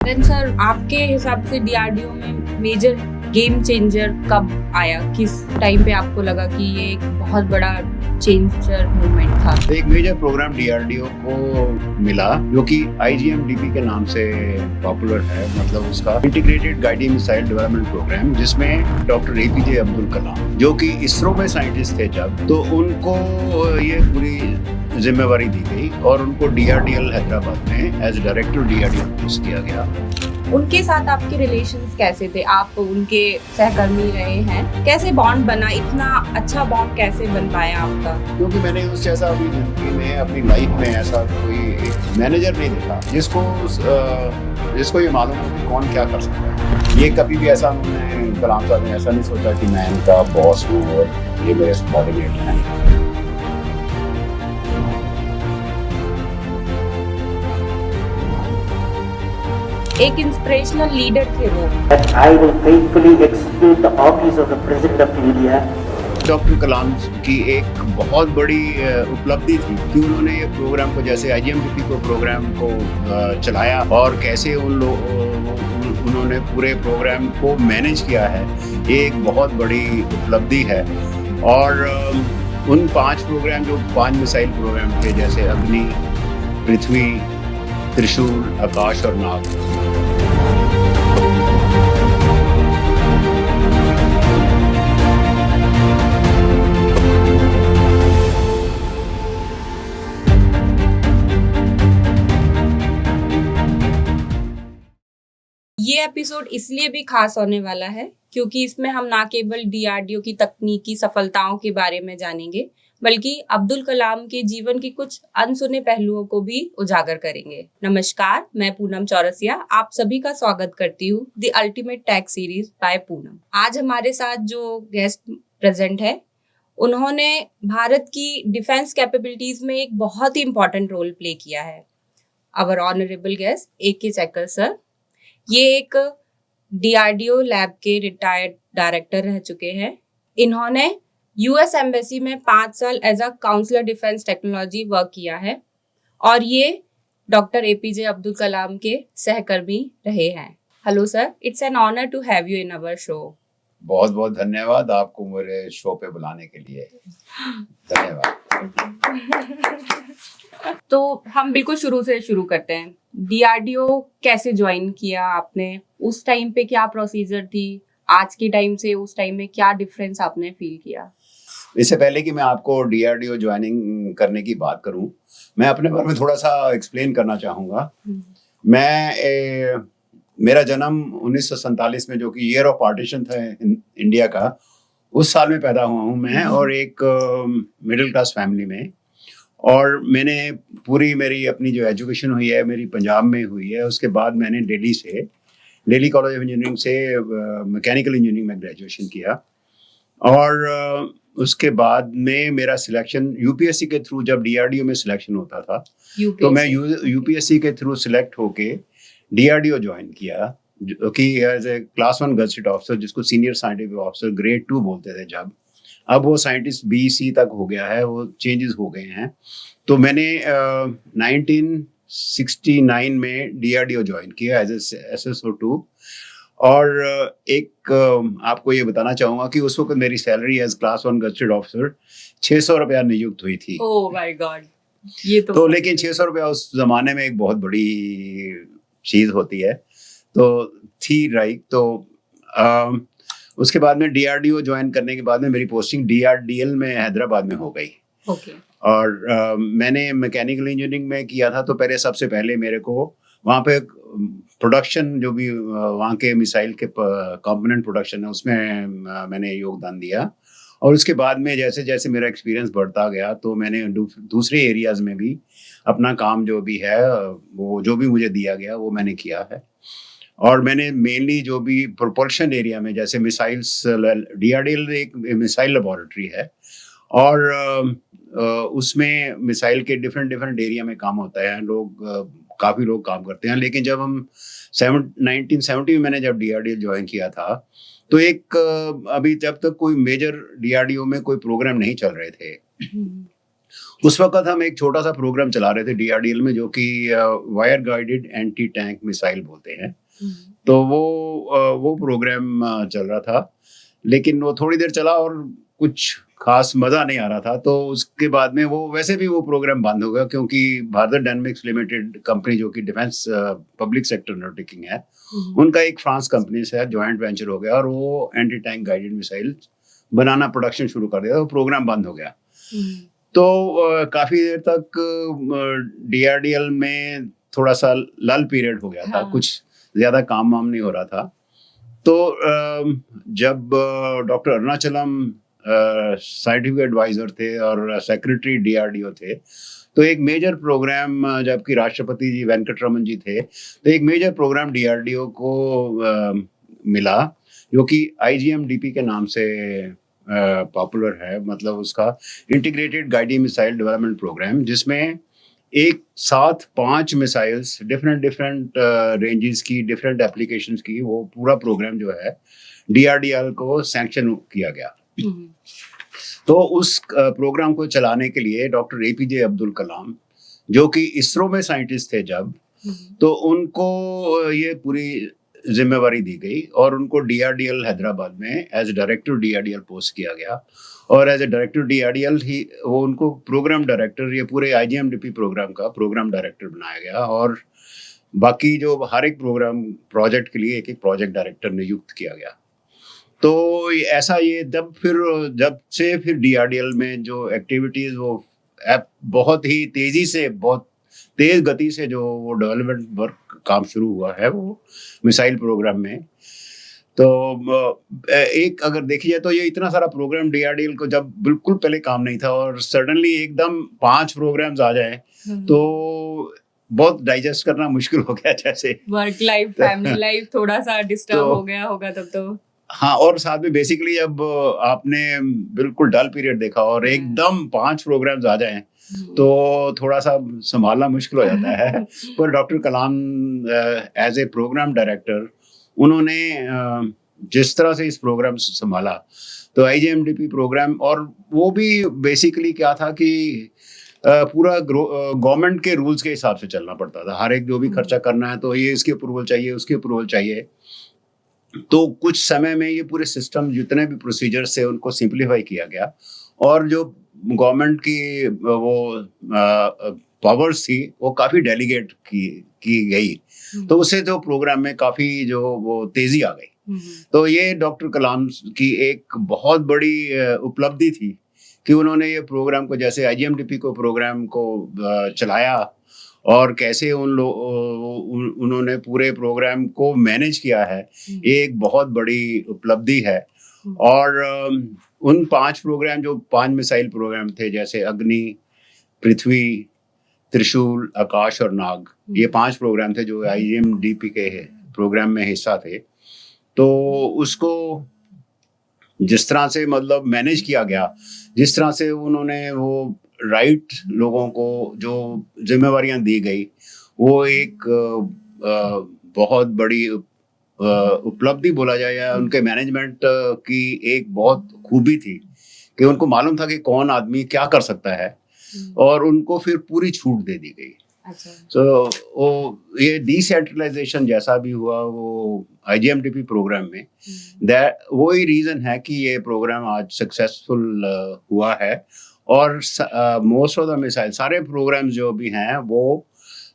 Then sir, आपके हिसाब से डीआरडीओ में मेजर गेम चेंजर कब आया? किस टाइम पे आपको लगा कि ये एक बहुत बड़ा चेंजर मूवमेंट था? एक मेजर प्रोग्राम डीआरडीओ को मिला जो कि आईजीएमडीपी के नाम से पॉपुलर है, मतलब उसका integrated guiding missile development programme, जिसमें डॉक्टर एपीजे अब्दुल कलाम जो कि इसरो में साइंटिस्ट थे जब, तो उनको ये पूरी जिम्मेवारी दी गई और उनको डीआरडीएल हैदराबाद में एज डायरेक्टर डीआरडीएल पोस्ट किया गया। उनके साथ आपके रिलेशंस कैसे थे? आप उनके सहकर्मी रहे हैं, कैसे बॉन्ड बना? इतना अच्छा बॉन्ड कैसे बन पाया आपका? क्योंकि मैंने उस जैसा अपनी जिंदगी में, अपनी लाइफ में ऐसा कोई मैनेजर नहीं देखा जिसको ये मालूम हो कि कौन क्या कर सकता है। ये कभी भी ऐसा उन्होंने, कलाम साहब ने ऐसा नहीं सोचा कि मैं इनका बॉस हूँ और ये मेरे सबॉर्डिनेट हैं। एक इंस्पिरेशनल लीडर थे वो। That I will faithfully execute the office of the President of India. Doctor Kalam की एक बहुत बड़ी उपलब्धि थी कि उन्होंने ये प्रोग्राम को, जैसे आईजीएमडीपी को प्रोग्राम को चलाया और कैसे उन्होंने पूरे प्रोग्राम को मैनेज किया है, ये एक बहुत बड़ी उपलब्धि है। और उन 5 प्रोग्राम, जो 5 मिसाइल प्रोग्राम थे, जैसे अग्नि, पृथ्वी, त्रिशूल, आकाश और नाग। ये एपिसोड इसलिए भी खास होने वाला है क्योंकि इसमें हम ना केवल डीआरडीओ की तकनीकी सफलताओं के बारे में जानेंगे, बल्कि अब्दुल कलाम के जीवन के कुछ अनसुने पहलुओं को भी उजागर करेंगे। नमस्कार, मैं पूनम चौरसिया आप सभी का स्वागत करती हूँ the ultimate take series by Poonam. आज हमारे साथ जो गेस्ट प्रेजेंट है, उन्होंने भारत की डिफेंस कैपेबिलिटीज में एक बहुत ही इंपॉर्टेंट रोल प्ले किया है। Our honourable guest AK Chakkar sir, ये एक डीआरडीओ लैब के रिटायर्ड डायरेक्टर रह चुके हैं। इन्होंने यूएस एम्बेसी में 5 साल as a counsellor defence technology work किया है और ये डॉक्टर एपीजे अब्दुल कलाम के सहकर्मी रहे हैं। Hello sir, it's an honour to have you in our show. बहुत बहुत धन्यवाद आपको मेरे शो पे बुलाने के लिए। धन्यवाद। तो हम बिल्कुल शुरू से शुरू करते हैं। डीआरडीओ कैसे ज्वाइन किया आपने? उस टाइम पे क्या प्रोसीजर थी? आज के टाइम से उस टाइम में क्या डिफरेंस आपने फील किया? इससे पहले कि मैं आपको डीआरडीओ ज्वाइनिंग करने की बात करूं, मैं अपने बारे में थोड़ा सा एक्सप्लेन करना चाहूँगा। मेरा जन्म 1947 में, जो कि ईयर ऑफ पार्टीशन था इंडिया का, उस साल में पैदा हुआ हूँ मैं, और एक मिडिल क्लास फैमिली में। और मैंने पूरी मेरी अपनी जो एजुकेशन हुई है मेरी पंजाब में हुई है। उसके बाद मैंने दिल्ली कॉलेज ऑफ इंजीनियरिंग से मैकेनिकल इंजीनियरिंग में ग्रेजुएशन किया। और उसके बाद में मेरा सिलेक्शन यूपीएससी के थ्रू, जब डीआरडीओ में सिलेक्शन होता था, तो मैं यूपीएससी के थ्रू सिलेक्ट होके डीआरडीओ ज्वाइन किया, जो कि as a class 1 gazetted officer, जिसको सीनियर साइंटिफिक ऑफिसर ग्रेड 2 बोलते थे जब। अब वो साइंटिस्ट BC तक हो गया है, वो चेंजेस हो गए हैं। तो मैंने 1969 में डीआरडीओ ज्वाइन किया एज SSO2। और एक आपको ये बताना चाहूँगा कि उस वक्त मेरी salary as class 1 gazetted officer 600 रुपया नियुक्त हुई थी। ओह माय गॉड, ये तो लेकिन 600 रुपया उस जमाने में एक बहुत बड़ी चीज़ होती है, तो थी राइट। तो उसके बाद में डीआरडीओ ज्वाइन करने के बाद में मेरी पोस्टिंग डीआरडीएल में हैदराबाद में हो गई। ओके। और मैंने मैकेनिकल इंजीनियरिंग में किया था, तो सबसे पहले मेरे को वहाँ पे प्रोडक्शन, जो भी वहाँ के मिसाइल के कंपोनेंट प्रोडक्शन है, उसमें मैंने योगदान दिया। और उसके बाद में जैसे जैसे मेरा एक्सपीरियंस बढ़ता गया, तो मैंने दूसरे एरियाज़ में भी अपना काम जो भी है, वो जो भी मुझे दिया गया वो मैंने किया है। और मैंने मेनली जो भी प्रोपल्शन एरिया में, जैसे मिसाइल्स, डीआरडीएल एक मिसाइल लेबोरेटरी है, और उसमें मिसाइल के डिफरेंट एरिया में काम होता है। काफ़ी लोग काम करते हैं। लेकिन जब हम 1970 में मैंने जब डीआरडीएल ज्वाइन किया था, तो अभी जब तक कोई मेजर डीआरडीओ में कोई प्रोग्राम नहीं चल रहे थे, उस वक्त हम एक छोटा सा प्रोग्राम चला रहे थे DRDL में, जो कि wire guided anti tank missile बोलते हैं। तो वो प्रोग्राम चल रहा था, लेकिन वो थोड़ी देर चला और कुछ खास मज़ा नहीं आ रहा था। तो उसके बाद में वैसे भी वो प्रोग्राम बंद हो गया, क्योंकि भारत डायनामिक्स लिमिटेड कंपनी, जो कि डिफेंस पब्लिक सेक्टर अंडरटेकिंग है, उनका एक फ्रांस कंपनी से जॉइंट वेंचर हो गया और वो एंटी टैंक गाइडेड मिसाइल बनाना प्रोडक्शन शुरू कर दिया। तो प्रोग्राम बंद हो गया। तो काफ़ी देर तक DRDL में थोड़ा सा लल पीरियड हो गया था। कुछ ज़्यादा काम वाम नहीं हो रहा था। तो जब डॉक्टर अरुणाचलम साइंटिफिक एडवाइजर थे और सेक्रेटरी DRDO थे, तो एक मेजर प्रोग्राम, जबकि राष्ट्रपति जी वेंकटरमन जी थे, तो एक मेजर प्रोग्राम DRDO को मिला, जो कि IGM-DP के नाम से पॉपुलर है। मतलब उसका integrated guided missile development programme, जिसमें एक साथ 5 मिसाइल्स डिफरेंट रेंजेस की, डिफरेंट एप्लीकेशंस की, वो पूरा प्रोग्राम जो है DRDL को सैंक्शन किया गया। तो उस प्रोग्राम को चलाने के लिए डॉक्टर APJ अब्दुल कलाम, जो कि इसरो में साइंटिस्ट थे जब, तो उनको ये पूरी जिम्मेवारी दी गई और उनको DRDL हैदराबाद में एज डायरेक्टर DRDL पोस्ट किया गया। और एज ए डायरेक्टर DRDL ही वो उनको प्रोग्राम डायरेक्टर, ये पूरे IGM-DP प्रोग्राम का प्रोग्राम डायरेक्टर बनाया गया। और बाकी जो हर एक प्रोग्राम प्रोजेक्ट के लिए एक प्रोजेक्ट डायरेक्टर नियुक्त किया गया। तो ऐसा ये जब से फिर DRDL में जो एक्टिविटीज़ वो बहुत ही तेज़ी से, बहुत तेज़ गति से जो वो डेवलपमेंट वर्क काम शुरू हुआ है वो मिसाइल प्रोग्राम में। तो एक अगर देखी जाए तो ये इतना सारा प्रोग्राम DRDL को जब बिल्कुल पहले काम नहीं था, और सडनली एकदम 5 प्रोग्राम्स आ जाए तो बहुत डाइजेस्ट करना मुश्किल हो गया। जैसे वर्क लाइफ, फैमिली लाइफ थोड़ा सा डिस्टर्ब हो गया होगा तब तो। हाँ, और साथ में बेसिकली अब आपने बिल्कुल डल पीरियड देखा और एकदम 5 प्रोग्राम्स आ जाएं तो थोड़ा सा संभालना मुश्किल हो जाता है। पर doctor Kalam as a programme director, उन्होंने जिस तरह से इस प्रोग्राम संभाला, तो IGM-DP प्रोग्राम, और वो भी बेसिकली क्या था कि पूरा गवर्नमेंट के रूल्स के हिसाब से चलना पड़ता था। हर एक जो भी खर्चा करना है तो ये इसकी अप्रूवल चाहिए, उसकी अप्रूवल चाहिए। तो कुछ समय में ये पूरे सिस्टम, जितने भी प्रोसीजर्स थे, उनको सिंप्लीफाई किया गया और जो गवर्नमेंट की वो पावर्स थी वो काफ़ी डेलीगेट की गई। तो उससे जो प्रोग्राम में काफ़ी जो वो तेज़ी आ गई। तो ये डॉक्टर कलाम की एक बहुत बड़ी उपलब्धि थी कि उन्होंने ये प्रोग्राम को, जैसे IGM-DP को प्रोग्राम को चलाया और कैसे उन्होंने पूरे प्रोग्राम को मैनेज किया है, ये एक बहुत बड़ी उपलब्धि है। और उन 5 प्रोग्राम, जो 5 मिसाइल प्रोग्राम थे, जैसे अग्नि, पृथ्वी, त्रिशूल, आकाश और नाग, ये 5 प्रोग्राम थे जो IGM-DP के प्रोग्राम में हिस्सा थे। तो उसको जिस तरह से मतलब मैनेज किया गया, जिस तरह से उन्होंने वो राइट लोगों को जो जिम्मेवारियां दी गई, वो एक बहुत बड़ी उपलब्धि बोला जाए, या उनके मैनेजमेंट की एक बहुत खूबी थी कि उनको मालूम था कि कौन आदमी क्या कर सकता है, और उनको फिर पूरी छूट दे दी गई। तो वो ये डिसेंट्रलाइजेशन जैसा भी हुआ वो IGM-DP प्रोग्राम में, वो ही रीज़न है कि ये प्रोग्राम आज सक्सेसफुल हुआ है। और मोस्ट ऑफ द मिसाइल, सारे प्रोग्राम्स जो भी हैं वो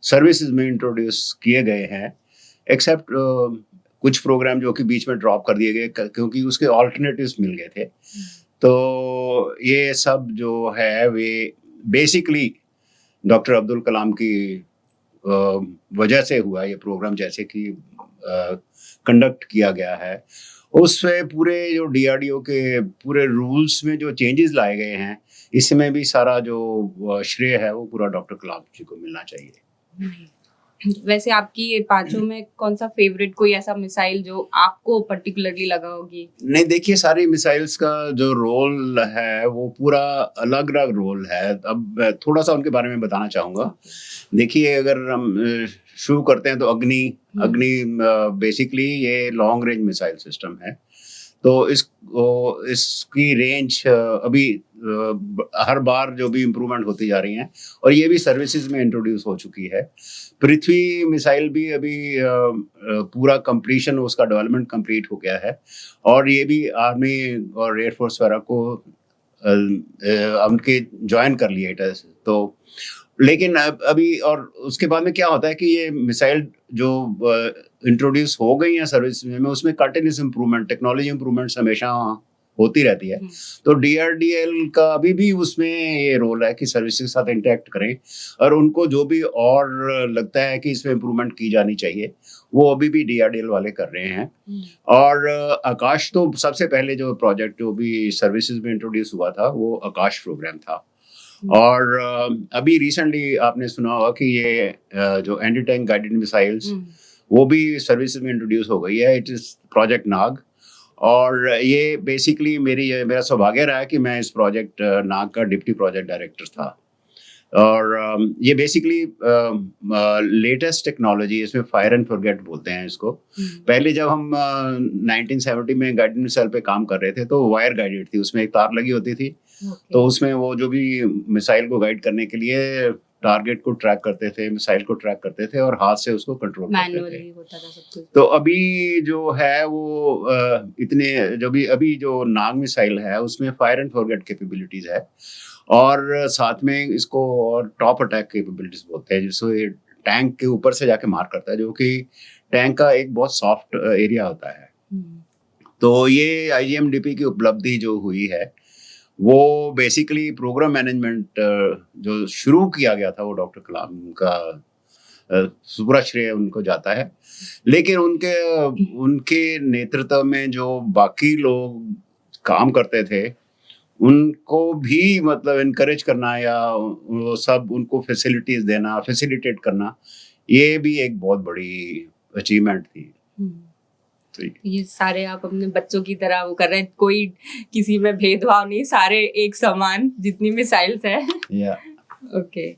सर्विसेज में इंट्रोड्यूस किए गए हैं, एक्सेप्ट कुछ प्रोग्राम जो कि बीच में ड्रॉप कर दिए गए क्योंकि उसके ऑल्टरनेटिव्स मिल गए थे। तो ये सब जो है way basically doctor Abdul Kalam की वजह से हुआ ये प्रोग्राम, जैसे कि कंडक्ट किया गया है। उससे पूरे जो DRDO के पूरे रूल्स में जो चेंजेस लाए गए हैं, इसमें भी सारा जो श्रेय है वो पूरा डॉक्टर कलाम जी को मिलना चाहिए। वैसे आपकी ये 5 में कौन सा फेवरेट, कोई ऐसा मिसाइल जो आपको पर्टिकुलरली लगा होगी? नहीं, देखिए सारी मिसाइल्स का जो रोल है वो पूरा अलग अलग रोल है। अब थोड़ा सा उनके बारे में बताना चाहूँगा। देखिए, अगर हम शुरू करते हैं तो अग्नि बेसिकली ये लॉन्ग रेंज मिसाइल सिस्टम है। तो इसकी रेंज अभी हर बार जो भी इम्प्रूवमेंट होती जा रही हैं, और ये भी सर्विसेज में इंट्रोड्यूस हो चुकी है। पृथ्वी मिसाइल भी अभी पूरा कंप्लीशन, उसका डेवलपमेंट कंप्लीट हो गया है, और ये भी आर्मी और एयरफोर्स वगैरह को उनके ज्वाइन कर लिए है। तो लेकिन अभी और उसके बाद में क्या होता है कि ये मिसाइल जो इंट्रोड्यूस हो गई हैं सर्विस में, उसमें कंटिन्यूस इम्प्रूवमेंट, टेक्नोलॉजी इम्प्रूवमेंट हमेशा होती रहती है। तो DRDL का अभी भी उसमें ये रोल है कि सर्विस के साथ इंटरेक्ट करें, और उनको जो भी और लगता है कि इसमें इम्प्रूवमेंट की जानी चाहिए वो अभी भी DRDL वाले कर रहे हैं। और आकाश तो सबसे पहले जो प्रोजेक्ट जो भी सर्विसेज में इंट्रोड्यूस हुआ था वो आकाश प्रोग्राम था। और अभी रिसेंटली आपने सुना होगा कि ये जो एंटी टैंक गाइडेड मिसाइल्स वो भी सर्विसेज में इंट्रोड्यूस हो गई है। इट इज प्रोजेक्ट नाग, और ये बेसिकली मेरा सौभाग्य रहा है कि मैं इस प्रोजेक्ट नाग का डिप्टी प्रोजेक्ट डायरेक्टर था। और ये बेसिकली लेटेस्ट टेक्नोलॉजी, इसमें फायर एंड फॉरगेट बोलते हैं इसको। पहले जब हम 1970 में गाइडेड मिसाइल पे काम कर रहे थे तो वायर गाइडेड थी, उसमें एक तार लगी होती थी। तो उसमें वो जो भी मिसाइल को गाइड करने के लिए टारगेट को ट्रैक करते थे, मिसाइल को ट्रैक करते थे, और हाथ से उसको कंट्रोल करते थे। होता था सब कुछ। तो अभी जो है वो अभी जो नाग मिसाइल है उसमें फायर एंड फॉरगेट कैपेबिलिटीज है, और साथ में इसको और टॉप अटैक कैपेबिलिटीज बोलते हैं, जिसको टैंक के ऊपर से जाके मार करता है, जो कि टैंक का एक बहुत सॉफ्ट एरिया होता है। तो ये IGMDP की उपलब्धि जो हुई है वो बेसिकली प्रोग्राम मैनेजमेंट जो शुरू किया गया था वो डॉक्टर कलाम का पूरा श्रेय उनको जाता है। लेकिन उनके नेतृत्व में जो बाकी लोग काम करते थे उनको भी मतलब इनकरेज करना, या वो सब उनको फैसिलिटीज देना, फैसिलिटेट करना, ये भी एक बहुत बड़ी अचीवमेंट थी। तो ये सारे आप अपने बच्चों की तरह वो कर रहे हैं, कोई किसी में भेदभाव नहीं, सारे एक समान जितनी मिसाइल्स है। ओके,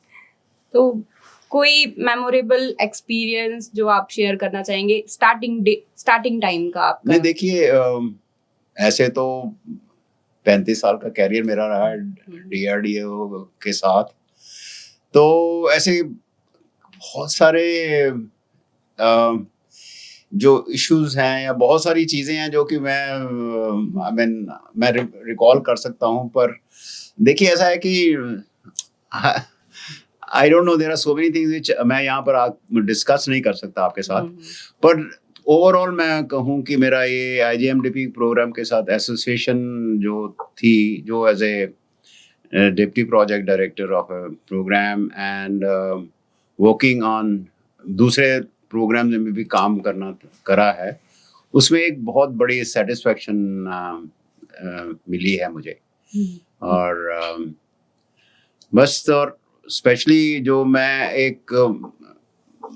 तो कोई मेमोरेबल एक्सपीरियंस जो आप शेयर करना चाहेंगे स्टार्टिंग टाइम का आपका? नहीं, देखिए ऐसे तो 35 साल का कैरियर मेरा रहा है DRDO के साथ। तो ऐसे बहुत सारे जो इश्यूज हैं या बहुत सारी चीज़ें हैं जो कि मैं रिकॉल कर सकता हूँ। पर देखिए ऐसा है कि I don't know, there are so many things which मैं यहाँ पर डिस्कस नहीं कर सकता आपके साथ। पर ओवरऑल मैं कहूँ कि मेरा ये IGMDP प्रोग्राम के साथ एसोसिएशन जो थी, जो as a deputy project director of a programme and working on दूसरे प्रोग्राम में भी काम करा है, उसमें एक बहुत बड़ी सेटिस्फैक्शन मिली है मुझे। और बस, और स्पेशली जो मैं एक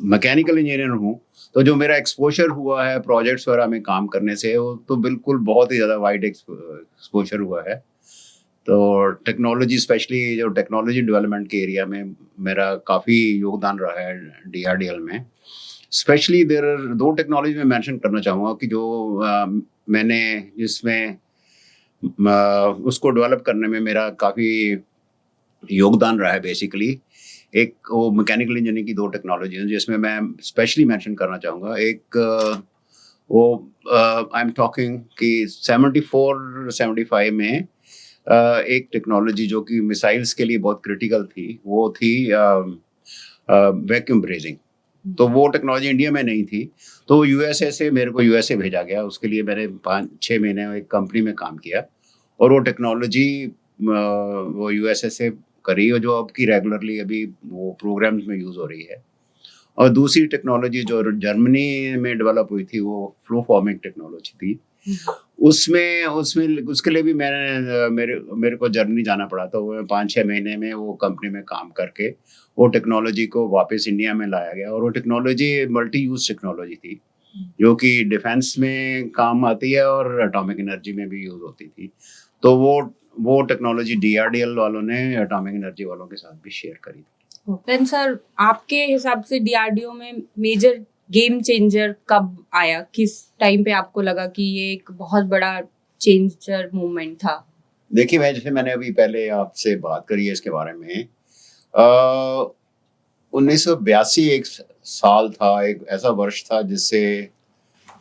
मैकेनिकल इंजीनियर हूँ, तो जो मेरा एक्सपोजर हुआ है प्रोजेक्ट्स वगैरह में काम करने से, वो तो बिल्कुल बहुत ही ज़्यादा वाइड एक्सपोजर हुआ है। तो टेक्नोलॉजी, स्पेशली जो टेक्नोलॉजी डेवलपमेंट के एरिया में मेरा काफ़ी योगदान रहा है DRDL में। स्पेशली देयर आर 2 टेक्नोलॉजी में मेंशन करना चाहूँगा कि जो मैंने जिसमें उसको डेवलप करने में मेरा काफ़ी योगदान रहा है। बेसिकली एक वो मैकेनिकल इंजीनियरिंग की 2 टेक्नोलॉजी हैं जिसमें मैं स्पेशली मेंशन करना चाहूँगा। एक वो आई एम टॉकिंग कि 74-75 में एक टेक्नोलॉजी जो कि मिसाइल्स के लिए बहुत क्रिटिकल थी, वो थी वैक्यूम ब्रेजिंग। तो वो टेक्नोलॉजी इंडिया में नहीं थी, तो USA से मेरे को USA भेजा गया। उसके लिए मैंने 5-6 महीने एक कंपनी में काम किया, और वो टेक्नोलॉजी वो USA से करी, और जो अब की रेगुलरली अभी वो प्रोग्राम्स में यूज़ हो रही है। और दूसरी टेक्नोलॉजी जो जर्मनी में डेवलप हुई थी वो फ्लो फॉर्मिंग टेक्नोलॉजी थी। उसमें उसके लिए भी मेरे को जर्मनी जाना पड़ा। तो वो 5-6 महीने में वो कंपनी में काम करके वो टेक्नोलॉजी को वापस इंडिया में लाया गया। और वो टेक्नोलॉजी मल्टी यूज टेक्नोलॉजी थी, जो कि डिफेंस में काम आती है और एटॉमिक एनर्जी में भी यूज होती थी। तो वो टेक्नोलॉजी DRDL वालों ने एटॉमिक एनर्जी वालों के साथ भी शेयर करी थी। सर, आपके हिसाब से DRDO में मेजर गेम चेंजर कब आया? किस टाइम पे आपको लगा कि ये एक बहुत बड़ा चेंजर मूवमेंट था? देखिए, मैंने अभी पहले आपसे बात करी है इसके बारे में। 1982 एक साल था, एक ऐसा वर्ष था जिससे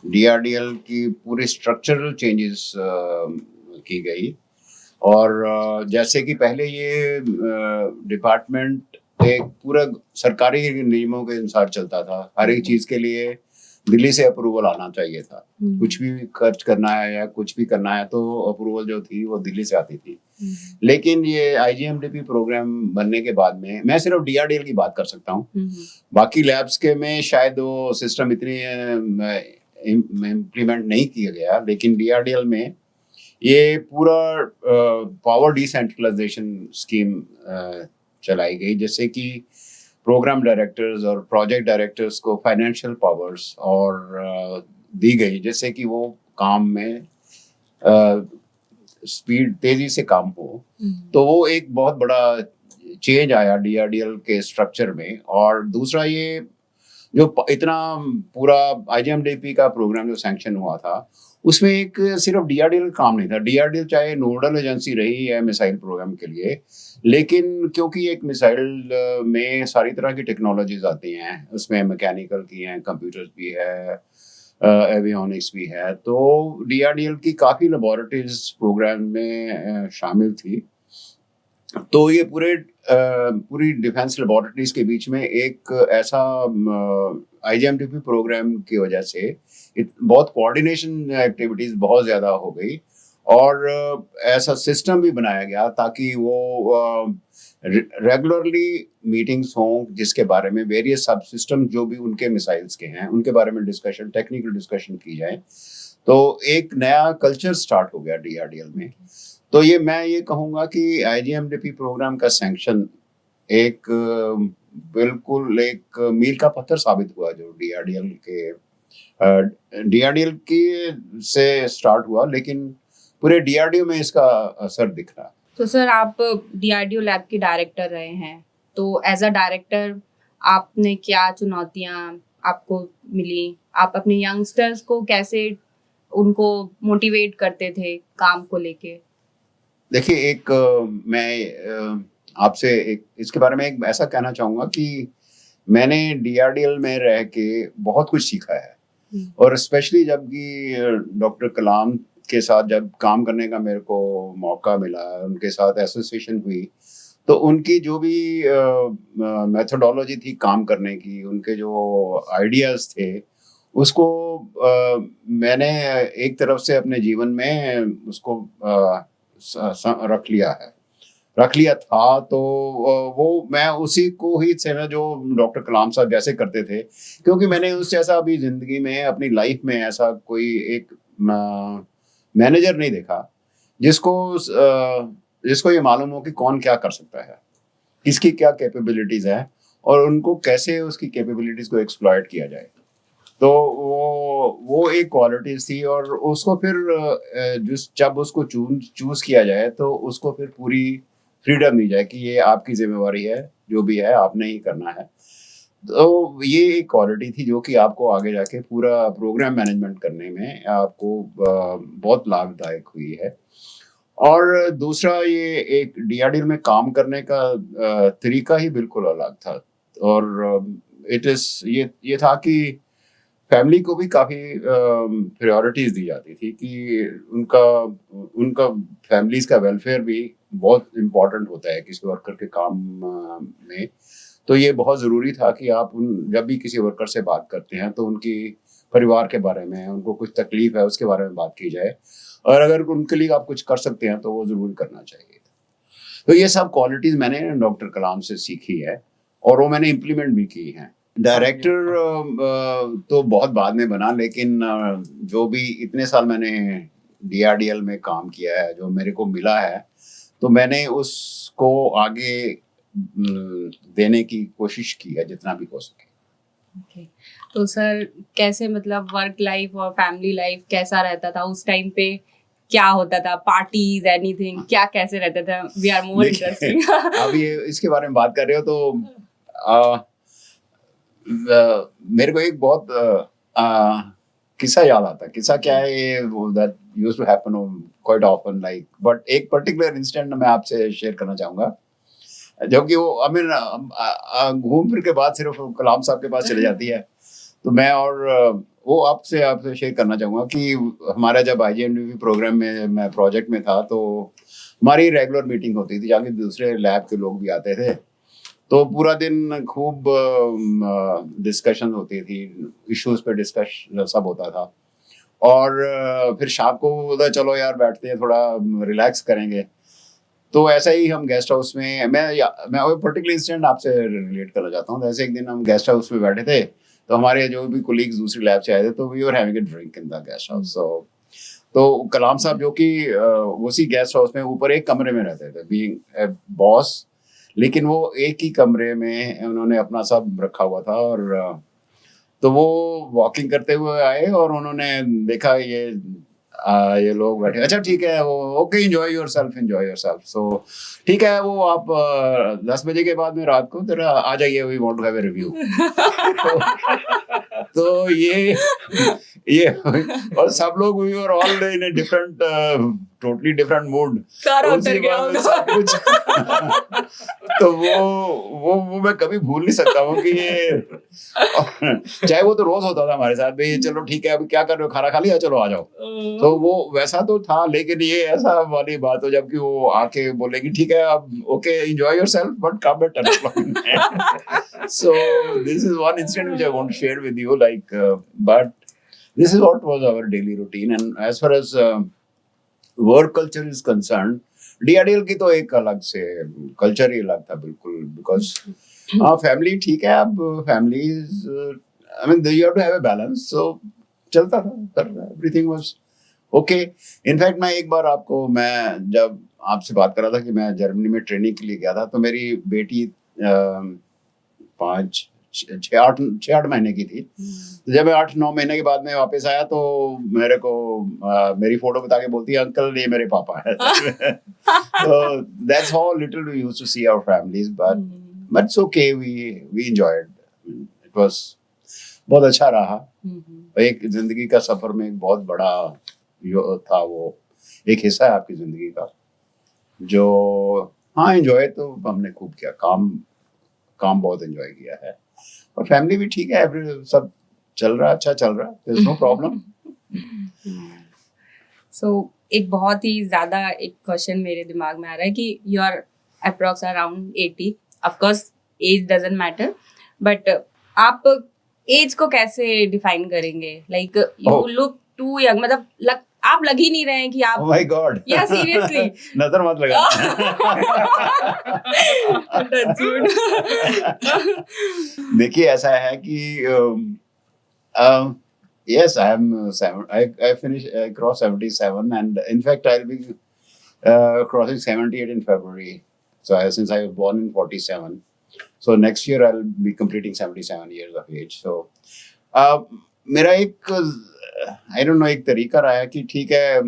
डीआरडीएल की पूरी स्ट्रक्चरल चेंजेस की गई। और जैसे कि पहले ये डिपार्टमेंट एक पूरा सरकारी नियमों के अनुसार चलता था। हर एक चीज़ के लिए दिल्ली से अप्रूवल आना चाहिए था। कुछ भी खर्च करना है या कुछ भी करना है तो अप्रूवल जो थी वो दिल्ली से आती थी। लेकिन ये आईजीएमडीपी प्रोग्राम बनने के बाद में, मैं सिर्फ डीआरडीएल की बात कर सकता हूँ, बाकी लैब्स के में शायद वो सिस्टम इतनी इम्प्लीमेंट नहीं किया गया, लेकिन डीआरडीएल में ये पूरा पावर डिसेंट्रलाइजेशन स्कीम चलाई गई, जैसे कि प्रोग्राम डायरेक्टर्स और प्रोजेक्ट डायरेक्टर्स को फाइनेंशियल पावर्स और दी गई, जैसे कि वो काम में स्पीड तेजी से काम हो। तो वो एक बहुत बड़ा चेंज आया डीआरडीएल के स्ट्रक्चर में। और दूसरा, ये जो इतना पूरा आईजीएमडीपी का प्रोग्राम जो सैंक्शन हुआ था, उसमें एक सिर्फ डीआरडीएल काम नहीं था। डीआरडीएल चाहे नोडल एजेंसी रही है मिसाइल प्रोग्राम के लिए, लेकिन क्योंकि एक मिसाइल में सारी तरह की टेक्नोलॉजीज आती हैं, उसमें मैकेनिकल की हैं, कंप्यूटर्स भी है, एवियोनिक्स भी है, तो डीआरडीएल की काफ़ी लेबोरेटरीज प्रोग्राम में शामिल थी। तो ये पूरी डिफेंस लेबोरेटरीज के बीच में एक ऐसा आईजीएमडीपी प्रोग्राम की वजह से बहुत कोऑर्डिनेशन एक्टिविटीज बहुत ज़्यादा हो गई। और ऐसा सिस्टम भी बनाया गया ताकि वो रेगुलरली मीटिंग्स हों, जिसके बारे में वेरियस सब सिस्टम जो भी उनके मिसाइल्स के हैं उनके बारे में डिस्कशन, टेक्निकल डिस्कशन की जाए। तो एक नया कल्चर स्टार्ट हो गया डीआरडीएल में। तो मैं ये कहूँगा कि आईजीएमडीपी प्रोग्राम का सैंक्शन एक बिल्कुल एक मील का पत्थर साबित हुआ, जो डीआरडीएल की से स्टार्ट हुआ, लेकिन पूरे डीआरडीओ में इसका असर दिख रहा है। तो सर, आप डीआरडीओ लैब के डायरेक्टर रहे हैं, तो एज अ डायरेक्टर आपने क्या चुनौतियां आपको मिली? आप अपने यंगस्टर्स को कैसे उनको मोटिवेट करते थे काम को लेके? देखिए, मैं आपसे इसके बारे में एक ऐसा कहना चाहूँगा कि मैंने डीआरडीएल में रह के बहुत कुछ सीखा है। और स्पेशली जबकि डॉक्टर कलाम के साथ जब काम करने का मेरे को मौका मिला, उनके साथ एसोसिएशन हुई, तो उनकी जो भी मेथोडोलॉजी थी काम करने की, उनके जो आइडियाज़ थे, उसको मैंने एक तरफ से अपने जीवन में उसको रख लिया था। तो वो मैं उसी को ही सेना जो डॉक्टर कलाम साहब जैसे करते थे, क्योंकि मैंने उससे ऐसा अभी ज़िंदगी में, अपनी लाइफ में ऐसा कोई एक मैनेजर नहीं देखा जिसको ये मालूम हो कि कौन क्या कर सकता है, किसकी क्या कैपेबिलिटीज़ है और उनको कैसे उसकी कैपेबिलिटीज़ को एक्सप्लॉइट किया जाए। तो वो एक क्वालिटीज थी। और उसको फिर जब उसको चूज किया जाए तो उसको फिर पूरी फ्रीडम दी जाए कि ये आपकी जिम्मेवारी है, जो भी है आपने ही करना है। तो ये एक क्वालिटी थी जो कि आपको आगे जाके पूरा प्रोग्राम मैनेजमेंट करने में आपको बहुत लाभदायक हुई है। और दूसरा, ये एक डीआरडीएल में काम करने का तरीका ही बिल्कुल अलग था। और ये था कि फैमिली को भी काफ़ी प्रायोरिटीज़ दी जाती थी कि उनका फैमिलीज़ का वेलफेयर भी बहुत इम्पोर्टेंट होता है किसी वर्कर के काम में। तो ये बहुत ज़रूरी था कि आप जब भी किसी वर्कर से बात करते हैं तो उनकी परिवार के बारे में, उनको कुछ तकलीफ है उसके बारे में बात की जाए, और अगर उनके लिए आप कुछ कर सकते हैं तो वो ज़रूर करना चाहिए। तो ये सब क्वालिटीज़ मैंने डॉक्टर कलाम से सीखी है और वो मैंने इम्प्लीमेंट भी की हैं। डायरेक्टर तो बहुत बाद में बना, लेकिन जो भी इतने साल मैंने डीआरडीएल में काम किया है, जो मेरे को मिला है, तो मैंने उसको आगे देने की कोशिश की है जितना भी हो सके। Okay. तो सर, कैसे मतलब वर्क लाइफ और फैमिली लाइफ कैसा रहता था उस टाइम पे? क्या होता था? पार्टीज, एनीथिंग, क्या कैसे रहता था? We are more interesting. अब ये इसके बारे में बात कर रहे हो तो मेरे को एक बहुत किस्सा याद आता है। किस्सा क्या है? ये used to happen quite often. Like, but एक particular incident मैं आपसे share करना चाहूँगा, जबकि वो घूम फिर के बाद सिर्फ कलाम साहब के पास चले जाती है। तो मैं और वो आपसे शेयर करना चाहूँगा कि हमारा जब IGNDV प्रोग्राम में मैं प्रोजेक्ट में था, तो हमारी रेगुलर मीटिंग होती थी, जहाँ दूसरे लैब के लोग भी आते थे। तो पूरा दिन खूब डिस्कशन होती थी, इश्यूज पे डिस्कस सब होता था। और फिर शाम को बोला चलो यार बैठते हैं, थोड़ा रिलैक्स करेंगे। तो ऐसा ही हम गेस्ट हाउस में, मैं वो पर्टिकुलर इंसिडेंट आपसे रिलेट करना चाहता हूँ। जैसे एक दिन हम गेस्ट हाउस में बैठे थे, तो हमारे जो भी कोलीग्स दूसरी लैब से आए थे, तो we were having a drink in the guest house. तो कलाम साहब जो कि उसी गेस्ट हाउस में ऊपर एक कमरे में रहते थे, बीइंग ए बॉस, लेकिन वो एक ही कमरे में उन्होंने अपना सब रखा हुआ था। और तो वो वॉकिंग करते हुए आए और उन्होंने देखा ये लोग बैठे, अच्छा ठीक है, वो ओके, एंजॉय योरसेल्फ। सो ठीक है, वो आप 10 बजे के बाद में रात को जरा आ जाइए, we want to have a review. तो ये और सब लोग we were all in a different, totally different mood. सब कुछ तो वो मैं कभी भूल नहीं सकता हूँ कि ये चाहे वो तो रोज होता था हमारे साथ, भाई चलो ठीक है, अभी क्या कर रहे हो, खाना खा लिया, चलो आ जाओ। तो वो वैसा तो था, लेकिन ये ऐसा वाली बात हो जबकि वो आके बोलेगी ठीक है अब okay, enjoy yourself but come at 10 o'clock। So this is one incident which I want to share with you, like but this is what was our daily routine. And as far as work culture is concerned, DRDL की तो एक अलग से culture ही अलग था बिल्कुल, because हाँ family ठीक है, अब family I mean you have to have a balance, so चलता था, पर एवरीथिंग वाज ओके। इनफैक्ट मैं जब आपसे बात कर रहा था कि मैं जर्मनी में ट्रेनिंग के लिए गया था, तो मेरी बेटी 6-8 महीने की थी। तो जब मैं 8-9 महीने के बाद में वापस आया, तो मेरे को मेरी फोटो बता के बोलती है अंकल ये मेरे पापा है। So that's how little we used to see our families, but it's okay, we enjoyed. It was बहुत अच्छा रहा। एक जिंदगी का सफर में एक बहुत बड़ा था, वो एक हिस्सा है आपकी जिंदगी का, जो हाँ एंजॉय तो हमने खूब किया, काम बहुत एंजॉय किया है, और फैमिली भी ठीक है, सब चल रहा, अच्छा चल रहा, देयर इज नो प्रॉब्लम। सो एक बहुत ही ज्यादा एक क्वेश्चन मेरे दिमाग में आ रहा है कि you are approx around 80, of course age doesn't matter, but आप एज को कैसे डिफाइन करेंगे? Like you look too young, मतलब आप लग ही नहीं रहे हैं कि आप, ओह माय गॉड, या सीरियसली नजर मत लगा। देखिए ऐसा है कि yes, I crossed 77, and in fact I'll be crossing 78 in February. So since I was born in 47, so next year I'll be completing 77 years of age. So मेरा एक I don't know एक तरीका रहा है कि ठीक है,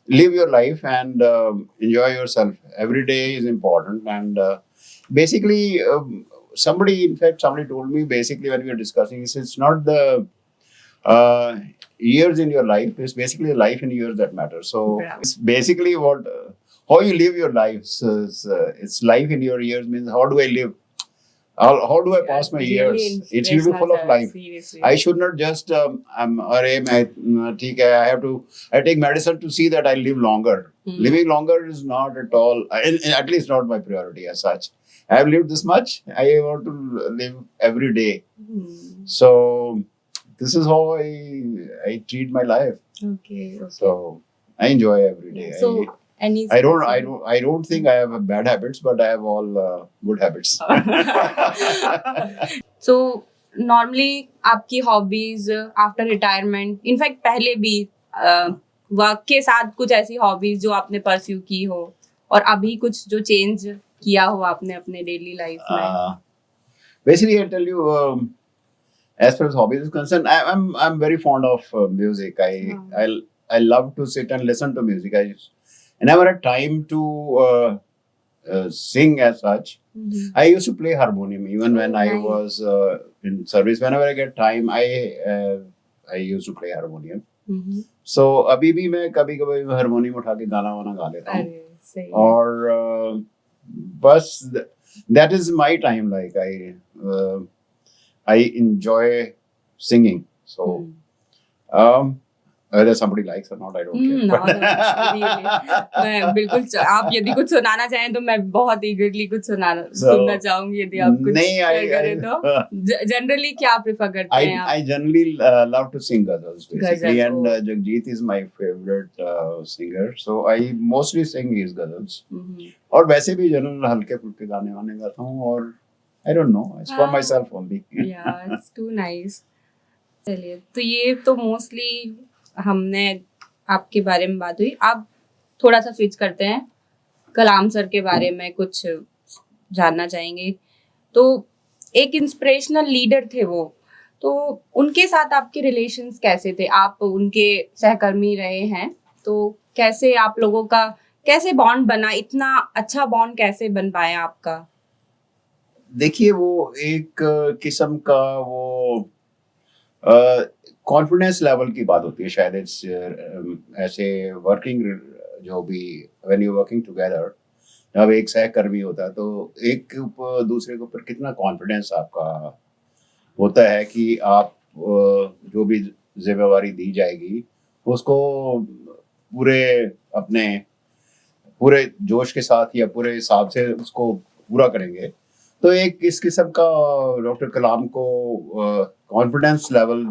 live your life and enjoy yourself. Every day is important, and basically somebody told me, basically when we were discussing this, it's not the years in your life, it's basically life in years that matter. So it's basically what how you live your life. So it's life in your years means how do I live? How do I pass my years? It should be full of life. Seriously. I should not just I take medicine to see that I live longer. Living longer is not at all, at least not my priority as such. I have lived this much. I want to live every day. So this is how I treat my life. Okay. So I enjoy every day. So I don't think I have bad habits, but I have all good habits. So normally आपकी hobbies after retirement, in fact पहले भी work के साथ कुछ ऐसी hobbies जो आपने pursue की हो, और अभी कुछ जो चेंज किया हो आपने अपने डेली लाइफ में? Basically, I'll tell you, as far as hobbies is concerned, I'm very fond of music. I love to sit and listen to music. I never had time to sing as such. I used to play harmonium even when I was in service. Whenever I get time, I used to play harmonium. Hmm. So अभी भी मैं कभी कभी harmonium उठा के गाना वाना गा लेता हूँ. अरे सही है. और बस that is my time. Like I enjoy singing. So whether somebody likes or not, I don't care. No, मैं बिल्कुल आप यदि कुछ सुनाना चाहें तो मैं बहुत ईगरली कुछ सुनना चाहूंगी यदि आप कुछ शेयर करें तो. जनरली क्या प्रेफर करते हैं आप? I generally love to sing ghazals basically, and Jagjit is my favorite singer, so I mostly sing his ghazals. और वैसे भी जनरल हल्के फुल्के गाने वाने गाता हूँ. और I don't know, it's for myself only. Yeah, it's too nice. चलिए, तो ये तो मोस्टली हमने आपके बारे में बात हुई. आप थोड़ा सा स्विच करते हैं, कलाम सर के बारे में कुछ जानना चाहेंगे. तो एक इंस्पिरेशनल लीडर थे वो, तो उनके साथ आपके रिलेशंस कैसे थे? आप उनके सहकर्मी रहे हैं, तो कैसे आप लोगों का कैसे बॉन्ड बना? इतना अच्छा बॉन्ड कैसे बन पाया आपका? देखिए, वो एक किस्म का वो कॉन्फिडेंस लेवल की बात होती है शायद. ऐसे वर्किंग जो भी व्हेन यू वर्किंग टुगेदर, जब एक सहकर्मी होता है तो एक दूसरे के ऊपर कितना कॉन्फिडेंस आपका होता है कि आप जो भी जिम्मेवारी दी जाएगी उसको अपने पूरे जोश के साथ या पूरे हिसाब से उसको पूरा करेंगे. तो एक इस किस्म का डॉक्टर कलाम को कॉन्फिडेंस लेवल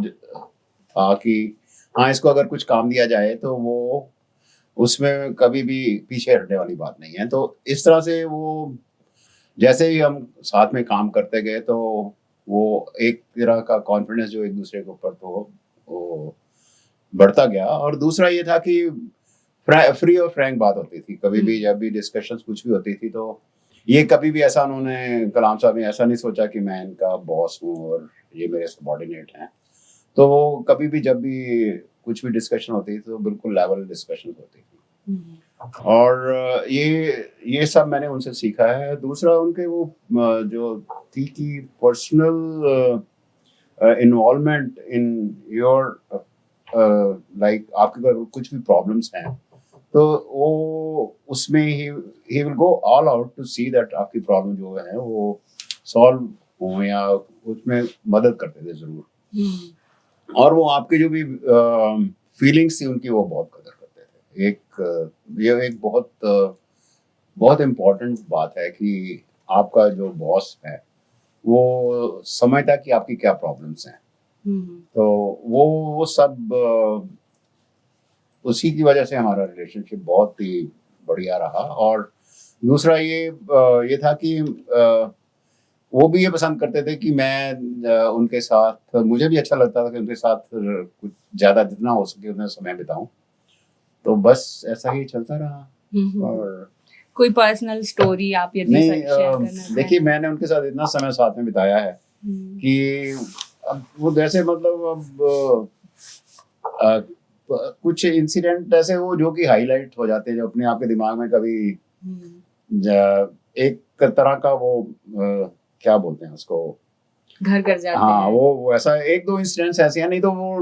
था कि हाँ, इसको अगर कुछ काम दिया जाए तो वो उसमें कभी भी पीछे हटने वाली बात नहीं है. तो इस तरह से वो जैसे ही हम साथ में काम करते गए तो वो एक तरह का कॉन्फिडेंस जो एक दूसरे के ऊपर तो वो बढ़ता गया. और दूसरा ये था कि फ्री और फ्रैंक बात होती थी. कभी भी जब भी डिस्कशंस कुछ भी होती थी तो ये कभी भी ऐसा उन्होंने कलाम साहब ने ऐसा नहीं सोचा कि मैं इनका बॉस हूँ और ये मेरे सबॉर्डिनेट हैं. तो वो कभी भी जब भी कुछ भी डिस्कशन होती थी तो बिल्कुल लेवल डिस्कशन होती थी. और ये सब मैंने उनसे सीखा है. दूसरा उनके वो जो थी कि personal involvement in your like आपके अगर कुछ भी प्रॉब्लम्स हैं तो वो उसमें ही will go all out to see that आपकी प्रॉब्लम जो है वो सॉल्व हो या उसमें मदद करते थे जरूर. और वो आपके जो भी फीलिंग्स थी उनकी वो बहुत कदर करते थे. ये एक बहुत इम्पोर्टेंट बात है कि आपका जो बॉस है वो समझता है कि आपकी क्या प्रॉब्लम्स हैं. तो वो सब उसी की वजह से हमारा रिलेशनशिप बहुत ही बढ़िया रहा. और दूसरा ये था कि वो भी ये पसंद करते थे कि मैं उनके साथ, मुझे भी अच्छा लगता था कि उनके साथ कुछ ज़्यादा जितना हो सके उतना समय बिताऊं. तो बस ऐसा ही चलता रहा. और कोई पर्सनल स्टोरी आप यदि शेयर करना चाहें? देखिए, मैंने उनके साथ इतना समय साथ में बिताया है कि अब वो जैसे मतलब कुछ इंसिडेंट ऐसे वो जो कि हाईलाइट हो जाते हैं जो अपने आप के दिमाग में कभी एक तरह का वो क्या बोलते हैं उसको, घर कर जाते हाँ हैं. वो ऐसा एक दो इंसिडेंट्स ऐसे हैं. नहीं तो वो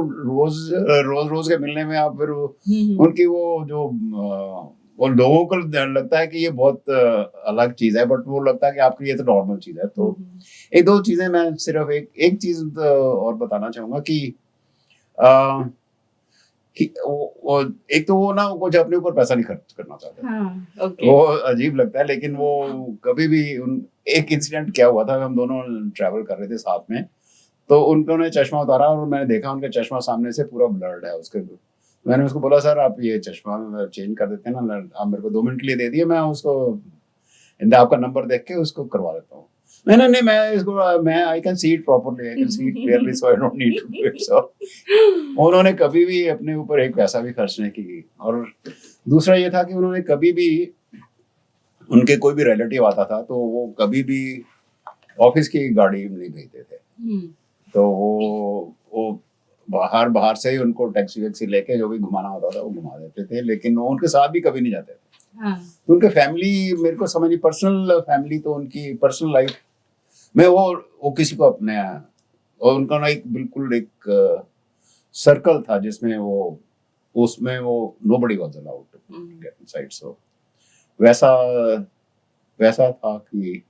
रोज के मिलने में आप फिर उनकी वो जो वो लोगों को लगता है कि ये बहुत अलग चीज है, बट वो लगता है कि आपके लिए तो नॉर्मल चीज है. तो एक दो चीजें मैं सिर्फ एक चीज और बताना चाहूंगा कि एक तो वो ना कुछ अपने ऊपर पैसा नहीं खर्च करना चाहते. हाँ, okay. वो अजीब लगता है, लेकिन वो कभी भी एक इंसिडेंट क्या हुआ था, हम दोनों ट्रैवल कर रहे थे साथ में, तो उन्होंने चश्मा उतारा और मैंने देखा उनका चश्मा सामने से पूरा ब्लर्ड है उसके. मैंने उसको बोला, सर आप ये चश्मा चेंज कर देते हैं ना, आप मेरे को 2 मिनट के लिए दे दिए, मैं उसको आपका नंबर देख के उसको करवा देता हूँ. नहीं मैं I can see it properly, I can see it clearly, so I don't need to do it. So उन्होंने कभी भी अपने ऊपर एक पैसा भी खर्च नहीं की. और दूसरा ये था कि उन्होंने कभी भी, उनके कोई भी रिलेटिव आता था तो वो कभी भी ऑफिस की गाड़ी नहीं भेजते थे. तो वो बाहर से ही उनको टैक्सी वैक्सी लेके जो भी घुमाना होता था वो घुमा देते थे, लेकिन वो उनके साथ भी कभी नहीं जाते थे. तो उनके फैमिली मेरे को समझ नहीं, पर्सनल फैमिली तो उनकी पर्सनल लाइफ में वो किसी को अपने, और उनका ना एक बिल्कुल एक सर्कल था जिसमें वो उसमें वो nobody was allowed to get inside. So वैसा वैसा था कि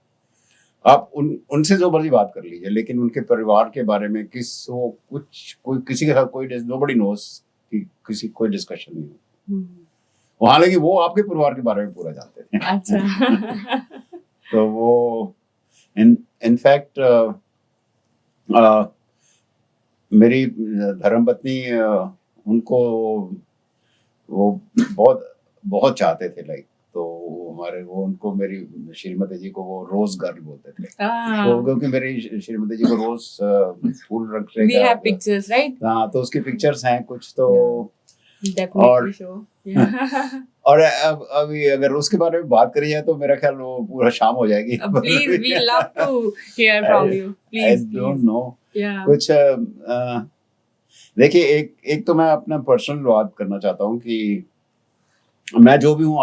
आप उनसे जो मर्जी बात कर लीजिए, लेकिन उनके परिवार के बारे में कोई किसी के साथ कोई नोबडी नोस कि किसी कोई डिस्कशन नहीं हो। हालांकि वो आपके परिवार के बारे में पूरा जानते थे। अच्छा। तो वो इनफैक्ट मेरी धर्मपत्नी उनको वो बहुत बहुत चाहते थे, लाइक, तो वो उनको मेरी श्रीमती जी को वो रोज गर्ल बोलते थे। तो क्योंकि मेरी श्रीमती जी को रोज फूल रखने We have pictures, right? हाँ, तो उसकी पिक्चर्स हैं कुछ तो। Definitely show. Yeah. और अब अभी अगर उसके बारे में बात करी जाए तो मेरा ख्याल वो पूरा शाम हो जाएगी। Please, we love to hear from you. Please, I don't know. Yeah. कुछ देखिए, एक तो मैं अपना पर्सनल बात करना चाहता हूँ कि मैं जो भी हूँ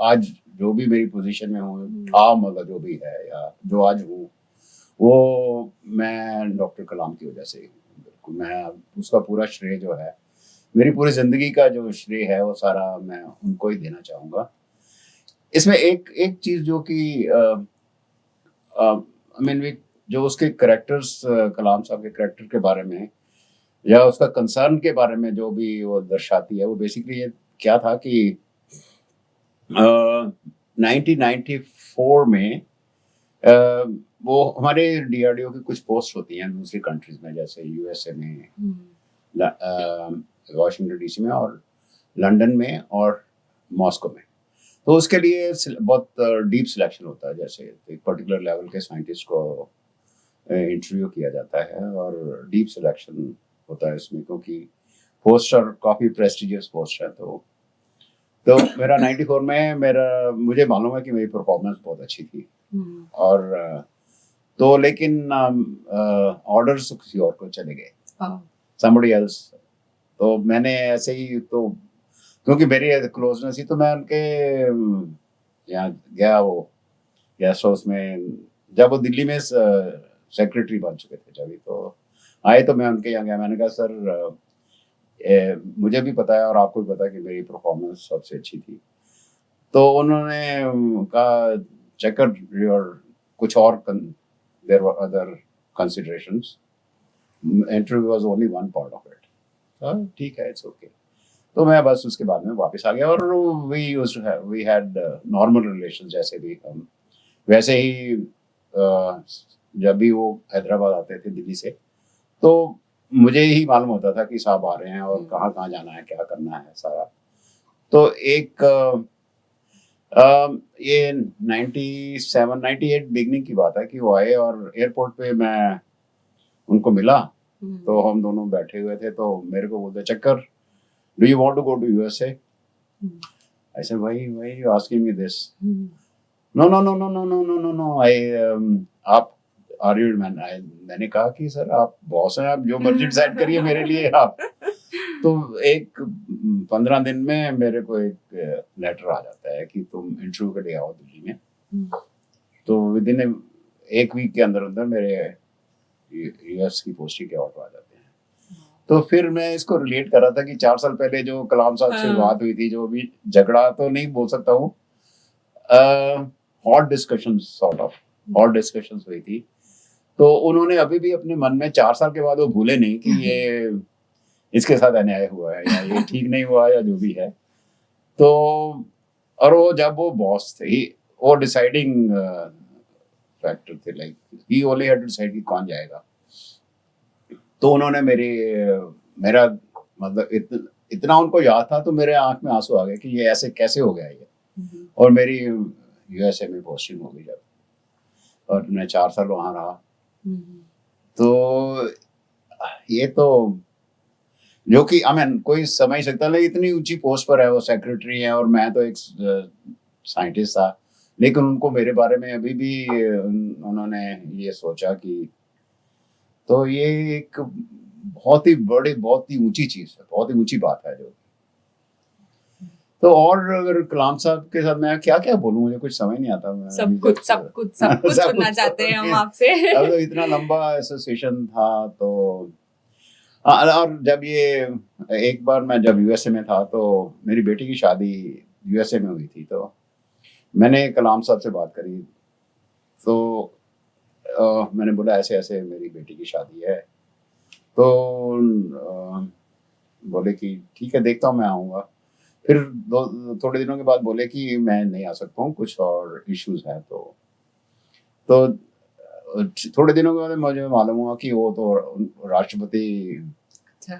आज जो भी मेरी पोजीशन में हूँ, मतलब जो भी है या जो आज हूँ, वो मैं डॉक्टर कलाम की वजह से। बिल्कुल, मैं उसका पूरा श्रेय जो है, मेरी पूरी जिंदगी का जो श्रेय है, वो सारा मैं उनको ही देना चाहूँगा। इसमें एक चीज़ जो कि जो उसके कैरेक्टर्स, कलाम साहब के कैरेक्टर के बारे में या उसका कंसर्न के बारे में जो भी वो दर्शाती है, वो बेसिकली ये क्या था कि 1994 में वो हमारे DRDO की कुछ पोस्ट होती हैं दूसरी कंट्रीज में, जैसे USA में, वाशिंगटन DC में और लंदन में और मॉस्को में। तो उसके लिए बहुत डीप सिलेक्शन होता है, जैसे एक पर्टिकुलर लेवल के साइंटिस्ट को इंटरव्यू किया जाता है और डीप सिलेक्शन होता है इसमें, क्योंकि पोस्ट और काफ़ी प्रेस्टिजियस पोस्ट है। तो मेरा 94 में मुझे मालूम है कि मेरी परफॉर्मेंस बहुत अच्छी थी और तो लेकिन ऑर्डर्स किसी और को चले गए, somebody else। तो मैंने ऐसे ही, तो क्योंकि मेरी क्लोजनेस थी, तो मैं उनके यहाँ गया, वो गेस्ट हाउस में, जब वो दिल्ली में सेक्रेटरी बन चुके थे जब, तो आए तो मैं उनके यहाँ गया। मैंने कहा, सर मुझे भी पता है और आपको भी पता है कि मेरी परफॉर्मेंस सबसे अच्छी थी। तो उन्होंने कहा, चेकर योर कुछ और, there were other considerations, interview was only one part of it. ठीक है, इट्स ओके। तो मैं बस उसके बाद में वापस आ गया और वी हैड नॉर्मल रिलेशन, जैसे भी हम वैसे ही जब भी वो हैदराबाद आते थे दिल्ली से, तो मुझे ही मालूम होता था कि साहब आ रहे हैं और कहाँ कहाँ जाना है, क्या करना है सारा। तो एक ये 97-98 बिगनिंग की बात है कि वो आए और एयरपोर्ट पे मैं उनको मिला। तो हम दोनों बैठे हुए थे, तो मेरे को बोलते, चक्कर, do you want to go to USA? I said, why you asking me this? No, आप आर यू मैन? मैंने कहा कि सर आप बॉस हैं, आप जो मर्जी डिसाइड करिए मेरे लिए आप। तो एक 15 दिन में मेरे को एक लेटर आ जाता है कि तुम इंटरव्यू के लिए आओ दिल्ली में। तो विद इन एक वीक के अंदर अंदर मेरे US की पोस्टिंग के ऑर्डर आ जाते हैं। तो फिर मैं इसको रिलेट कर रहा था कि 4 साल पहले जो कलाम साहब से बात हुई थी, जो भी झगड़ा तो नहीं बोल सकता हूँ, हॉट डिस्कशंस हुई थी। तो उन्होंने अभी भी अपने मन में 4 साल के बाद वो भूले नहीं कि ये इसके साथ अन्याय हुआ है या ये ठीक नहीं हुआ या जो भी है। तो और वो जब वो बॉस थे, वो डिसाइडिंग फैक्टर थे, like he only had to decide कि कौन जाएगा। तो उन्होंने मेरा मतलब इतना उनको याद था, तो मेरे आंख में आंसू आ गए कि ये ऐसे कैसे हो गया ये। और मेरी USA में पोस्टिंग हो गई जब, और मैं 4 साल वहाँ रहा। तो ये तो जो कि कोई समझ सकता, लेकिन इतनी ऊंची पोस्ट पर है, वो सेक्रेटरी है और मैं तो एक साइंटिस्ट था, लेकिन उनको मेरे बारे में अभी भी उन्होंने ये सोचा कि, तो ये एक बहुत ही बड़ी, बहुत ही ऊंची चीज है, बहुत ही ऊंची बात है जो। तो और अगर कलाम साहब के साथ मैं क्या क्या बोलूं, मुझे कुछ समझ नहीं आता। सब कुछ सुनना चाहते हैं हम आपसे। अब तो इतना लंबा एसोसिएशन था, तो और जब ये एक बार मैं जब यूएसए में था तो मेरी बेटी की शादी यूएसए में हुई थी, तो मैंने कलाम साहब से बात करी। तो मैंने बोला ऐसे ऐसे मेरी बेटी की शादी है, तो बोले कि ठीक है देखता हूँ, मैं आऊँगा। फिर थोड़े दिनों के बाद बोले कि मैं नहीं आ सकता हूँ, कुछ और इश्यूज हैं। तो थोड़े दिनों के बाद मुझे मालूम हुआ कि वो तो राष्ट्रपति अच्छा।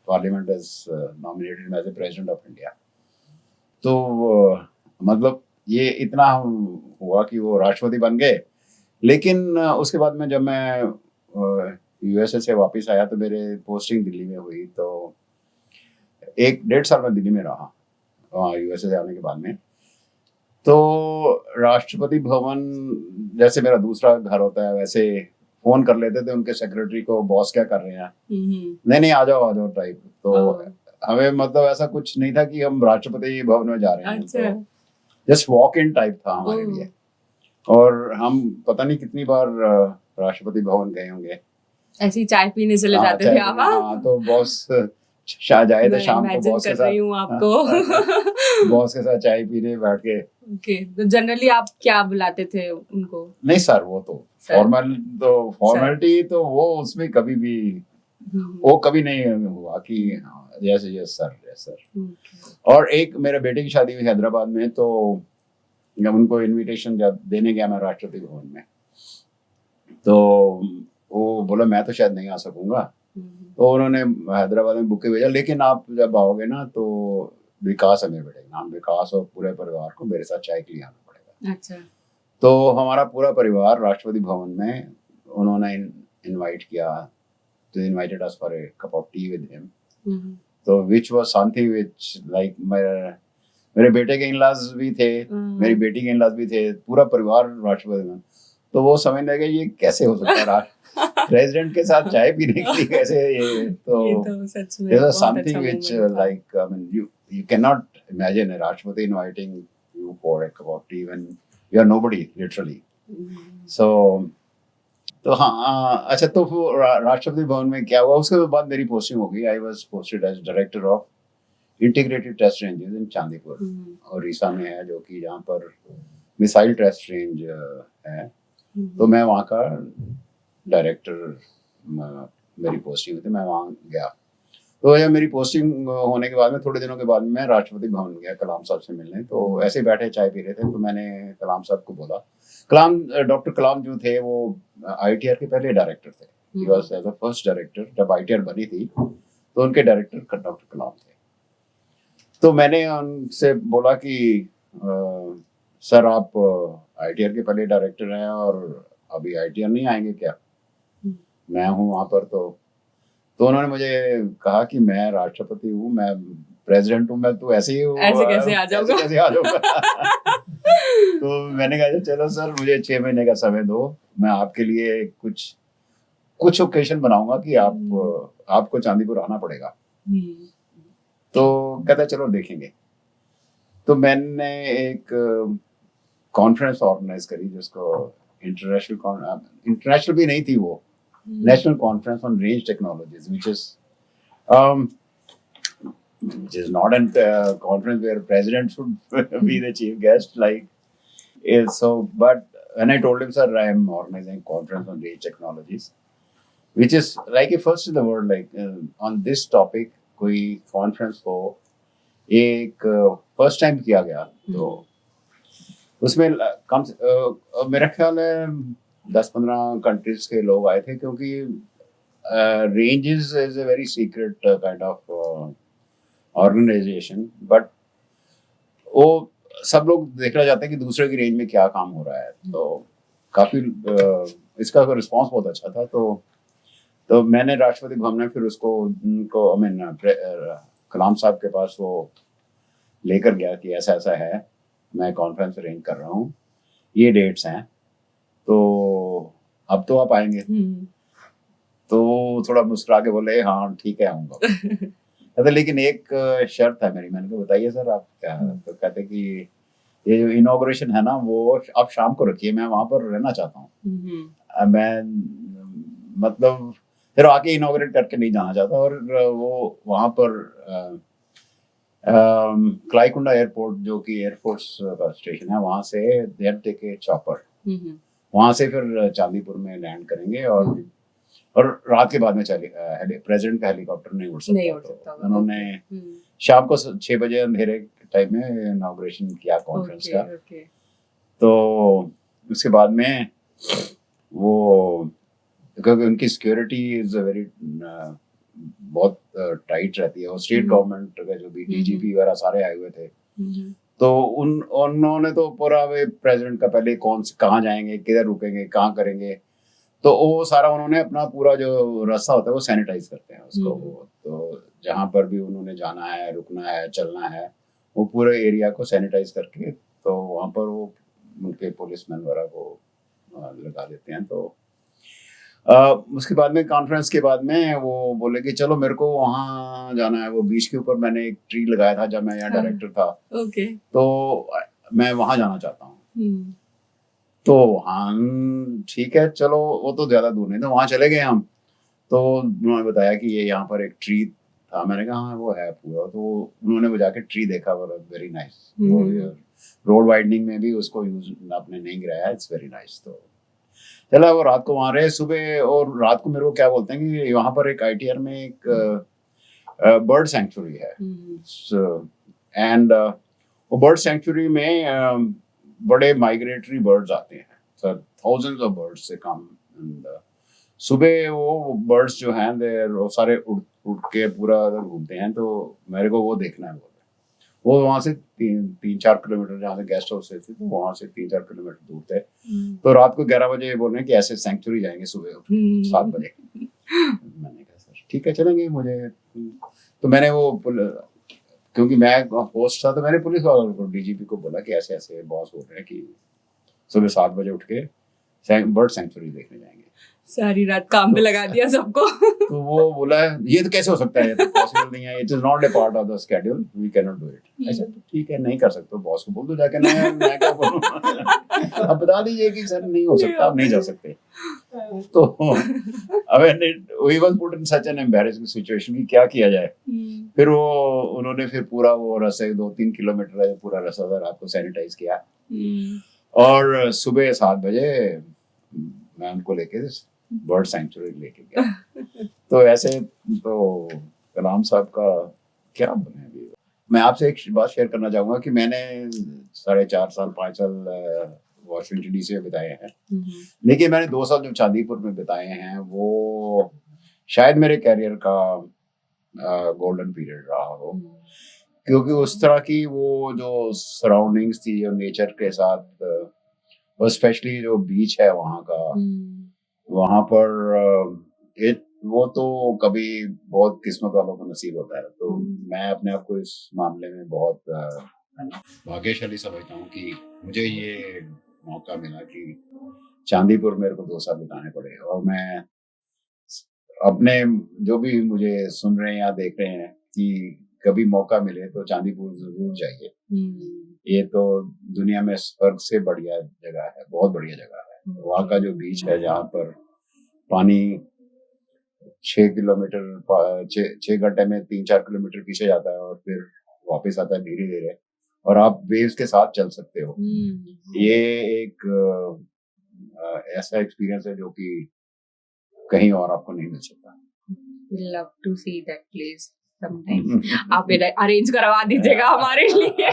Parliament is nominated as a president of India. तो मतलब ये इतना हुआ कि वो राष्ट्रपति बन गए। लेकिन उसके बाद में जब मैं यूएसए से वापस आया तो मेरे पोस्टिंग दिल्ली में हुई, तो 1-1.5 साल में दिल्ली में रहा वहाँ यूएसए से आने के बाद में। तो राष्ट्रपति भवन जैसे मेरा दूसरा घर होता है, वैसे फोन कर लेते थे उनके सेक्रेटरी को, बॉस क्या कर रहे हैं, नहीं आ जाओ टाइप। तो हमें मतलब ऐसा कुछ नहीं था कि हम राष्ट्रपति भवन में जा रहे हैं, तो जस्ट वॉक इन टाइप था हमारे लिए। और हम पता नहीं कितनी बार राष्ट्रपति भवन गए होंगे, ऐसी चाय पीने चले जाते थे आप? हाँ, तो बॉस जाए थे शाम को बॉस के साथ, आपको बॉस के साथ चाय पीने बैठ के। ओके, तो जनरली आप क्या बुलाते थे उनको? नहीं सर, वो तो फॉर्मेलिटी तो वो उसमें कभी भी वो कभी नहीं हुआ कि यस यस सर। और एक मेरे बेटे की शादी हुई हैदराबाद में, तो जब उनको इनविटेशन जब देने गया मैं राष्ट्रपति भवन में, तो वो बोला मैं तो शायद नहीं आ सकूंगा। तो उन्होंने हैदराबाद में बुके भेजा, लेकिन आप जब आओगे ना तो विकास हमें बैठेगा, नाम विकास, और पूरे परिवार को मेरे साथ चाय के लिए आना पड़ेगा। अच्छा। तो हमारा पूरा परिवार राष्ट्रपति भवन में उन्होंने इनवाइट किया, तो invited us for a cup of tea with him. तो which was something which like मेरे बेटे के इन-लॉज भी थे, मेरी बेटी के इन-लॉज भी थे, पूरा परिवार राष्ट्रपति में। तो वो समझ लगे ये कैसे हो सकता है प्रेसिडेंट के साथ चाय पीने के लिए, कैसे ये तो सच में बहुत something which like I mean you cannot imagine a राष्ट्रपति inviting you for a cup of tea when you are nobody literally. So तो हाँ, अच्छा, तो राष्ट्रपति भवन में क्या हुआ, उसके बाद मेरी पोस्टिंग हो गई। I was posted as director of integrated test ranges in Chandipur, Orissa में है, जो कि जहाँ पर मिसाइल टेस्ट रेंज है। तो मैं वहाँ का डायरेक्टर, मेरी पोस्टिंग हुई थी, मैं वहाँ गया। तो ये मेरी पोस्टिंग होने के बाद में थोड़े दिनों के बाद मैं राष्ट्रपति भवन गया कलाम साहब से मिलने। तो ऐसे ही बैठे चाय पी रहे थे, तो मैंने कलाम साहब को बोला, डॉक्टर कलाम जो थे वो आईटीआर के पहले डायरेक्टर थे। He was the first director, जब आईटीआर बनी थी तो उनके डायरेक्टर डॉक्टर कलाम थे। तो मैंने उनसे बोला कि सर आप आईटीआर के पहले डायरेक्टर हैं और अभी आईटीआर नहीं आएंगे क्या? मैं हूँ वहाँ पर। तो उन्होंने मुझे कहा कि मैं राष्ट्रपति हूँ, मैं प्रेसिडेंट हूँ, मैं तो ऐसे ही हूँ, ऐसे कैसे आ जाऊंगा तो मैंने कहा चलो सर, मुझे 6 महीने का समय दो, मैं आपके लिए कुछ ओकेजन बनाऊंगा कि आपको चांदीपुर आना पड़ेगा। तो कहता चलो देखेंगे। तो मैंने एक कॉन्फ्रेंस ऑर्गेनाइज करी, जिसको इंटरनेशनल भी नहीं थी वो, National Conference on Range Technologies, which is not a conference where president should be the chief guest. But when I told him, sir, I am organizing a conference on range technologies, which is like a first in the world, like on this topic, कोई conference हो, एक first time किया गया। तो उसमें मेरा ख्याल है 10-15 कंट्रीज के लोग आए थे, क्योंकि ranges is a very secret kind of organisation, but वो सब लोग देखना चाहते हैं कि दूसरे की रेंज में क्या काम हो रहा है। तो काफी इसका रिस्पांस बहुत अच्छा था। तो मैंने राष्ट्रपति भवन में फिर उनको कलाम साहब के पास वो लेकर गया कि ऐसा ऐसा है, मैं कॉन्फ्रेंस अरेंज कर रहा हूँ, ये डेट्स हैं, तो अब तो आप आएंगे। तो थोड़ा मुस्कुरा के बोले हाँ ठीक है आऊंगा। कहते लेकिन एक शर्त है मेरी। मैंने कहा बताइए सर आप क्या? तो कहते कि ये जो इनॉग्रेशन है ना वो आप शाम को रखिए, मैं वहां पर रहना चाहता हूँ। मैं मतलब फिर आके इनॉग्रेट करके नहीं जाना चाहता। और वो वहाँ पर क्लाईकुंडा एयरपोर्ट जो कि एयरफोर्स का स्टेशन है, वहाँ से देर टेक चॉपर, वहाँ से फिर चांदीपुर में लैंड करेंगे और रात के बाद में चले प्रेसिडेंट का हेलीकॉप्टर नहीं उड़ सकता, तो उन्होंने शाम को 6 बजे अंधेरे टाइम में इनॉग्रेशन किया कॉन्फ्रेंस का। तो उसके बाद में वो, क्योंकि उनकी सिक्योरिटी इज वेरी बहुत टाइट रहती है, और स्टेट गवर्नमेंट के जो भी डीजीपी वगैरह सारे आए हुए थे, तो उन्होंने तो पूरा वे प्रेसिडेंट का पहले कहाँ जाएंगे, किधर रुकेंगे, कहाँ करेंगे, तो वो सारा उन्होंने अपना पूरा जो रास्ता होता है वो सैनिटाइज करते हैं उसको। तो जहाँ पर भी उन्होंने जाना है, रुकना है, चलना है, वो पूरे एरिया को सैनिटाइज करके तो वहाँ पर वो उनके पुलिसमैन वगैरह को लगा देते हैं। तो उसके बाद में कॉन्फ्रेंस के बाद में वो बोले कि चलो मेरे को वहाँ जाना है, वो बीच के ऊपर मैंने एक ट्री लगाया था जब मैं यहाँ डायरेक्टर था, तो मैं वहाँ जाना चाहता हूँ। तो हाँ ठीक है चलो, वो तो ज्यादा दूर नहीं था, वहाँ चले गए हम। तो उन्होंने बताया कि ये यहाँ पर एक ट्री था, मैंने कहा हाँ वो है पूरा। तो उन्होंने वो जाके ट्री देखा, बोला वेरी नाइस, रोड वाइडनिंग में भी उसको यूज आपने नहीं गिराया, इट्स वेरी नाइस। तो चला वो रात को वहाँ रहे, सुबह और रात को मेरे को क्या बोलते हैं कि वहाँ पर एक ITR में एक बर्ड सेंचुरी है, एंड वो बर्ड सेंचुरी में बड़े माइग्रेटरी बर्ड्स आते हैं, सर थाउजेंड्स ऑफ बर्ड्स से कम। सुबह वो बर्ड्स जो हैं वो सारे उड़ के पूरा घूमते हैं, तो मेरे को वो देखना है। वो वहाँ से 3-4 किलोमीटर, जहाँ से गेस्ट हाउस थे तो वहाँ से 3-4 किलोमीटर दूर थे। तो रात को 11 बजे बोल रहे हैं कि ऐसे सेंचुरी जाएंगे सुबह 7 बजे। मैंने कहा सर ठीक है चलेंगे। मुझे तो मैंने वो क्योंकि मैं होस्ट था, तो मैंने पुलिस वालों को, DGP को बोला कि ऐसे ऐसे बॉस बोल रहे हैं कि सुबह 7 बजे उठ के बर्ड सेंचुरी देखने जाएंगे। सारी रात काम पे लगा दिया सबको। तो वो बोला ये तो कैसे हो सकता है, ये तो पॉसिबल नहीं है, it is not a part of the schedule, we can not do it. ऐसा तो ठीक है, नहीं कर सकते, बॉस को बोल दो जाके, मैं क्या बोलूं। अब बता दीजिए कि सर नहीं हो सकता, आप नहीं जा सकते। तो we was put in such an embarrassing situation कि क्या किया जाए। फिर वो उन्होंने फिर पूरा वो रास्ते 2-3 किलोमीटर है पूरा रास्ता था, रात को सैनिटाइज किया, और सुबह 7 बजे मैं उनको लेके बर्ड सेंचुरी लेके गया। तो ऐसे तो कलाम साहब का क्या बने। अभी मैं आपसे एक बात शेयर करना चाहूंगा कि मैंने 4.5 साल वॉशिंगटन DC में बिताए हैं, लेकिन मैंने 2 साल जो चांदीपुर में बिताए हैं वो शायद मेरे कैरियर का गोल्डन पीरियड रहा हो, क्योंकि उस तरह की वो जो सराउंडिंग्स थी और नेचर के साथ, और स्पेशली जो बीच है वहाँ का, वहाँ पर वो तो कभी बहुत किस्मत वालों को नसीब होता है। तो मैं अपने आप को इस मामले में बहुत भाग्यशाली समझता हूँ कि मुझे ये मौका मिला कि चांदीपुर मेरे को 2 साल बिताने पड़े, और मैं अपने जो भी मुझे सुन रहे हैं या देख रहे हैं कि कभी मौका मिले तो चांदीपुर जरूर जाइए। ये तो दुनिया में स्वर्ग से बढ़िया जगह है, बहुत बढ़िया जगह है। वहाँ का जो बीच है जहाँ पर पानी 6 घंटे में 3-4 किलोमीटर पीछे जाता है और फिर वापस आता है धीरे धीरे, और आप वेव्स के साथ चल सकते हो। ये एक ऐसा एक्सपीरियंस है जो कि कहीं और आपको नहीं मिल सकता। Love to see that place sometime. आप अरेंज करवा दीजिएगा हमारे लिए।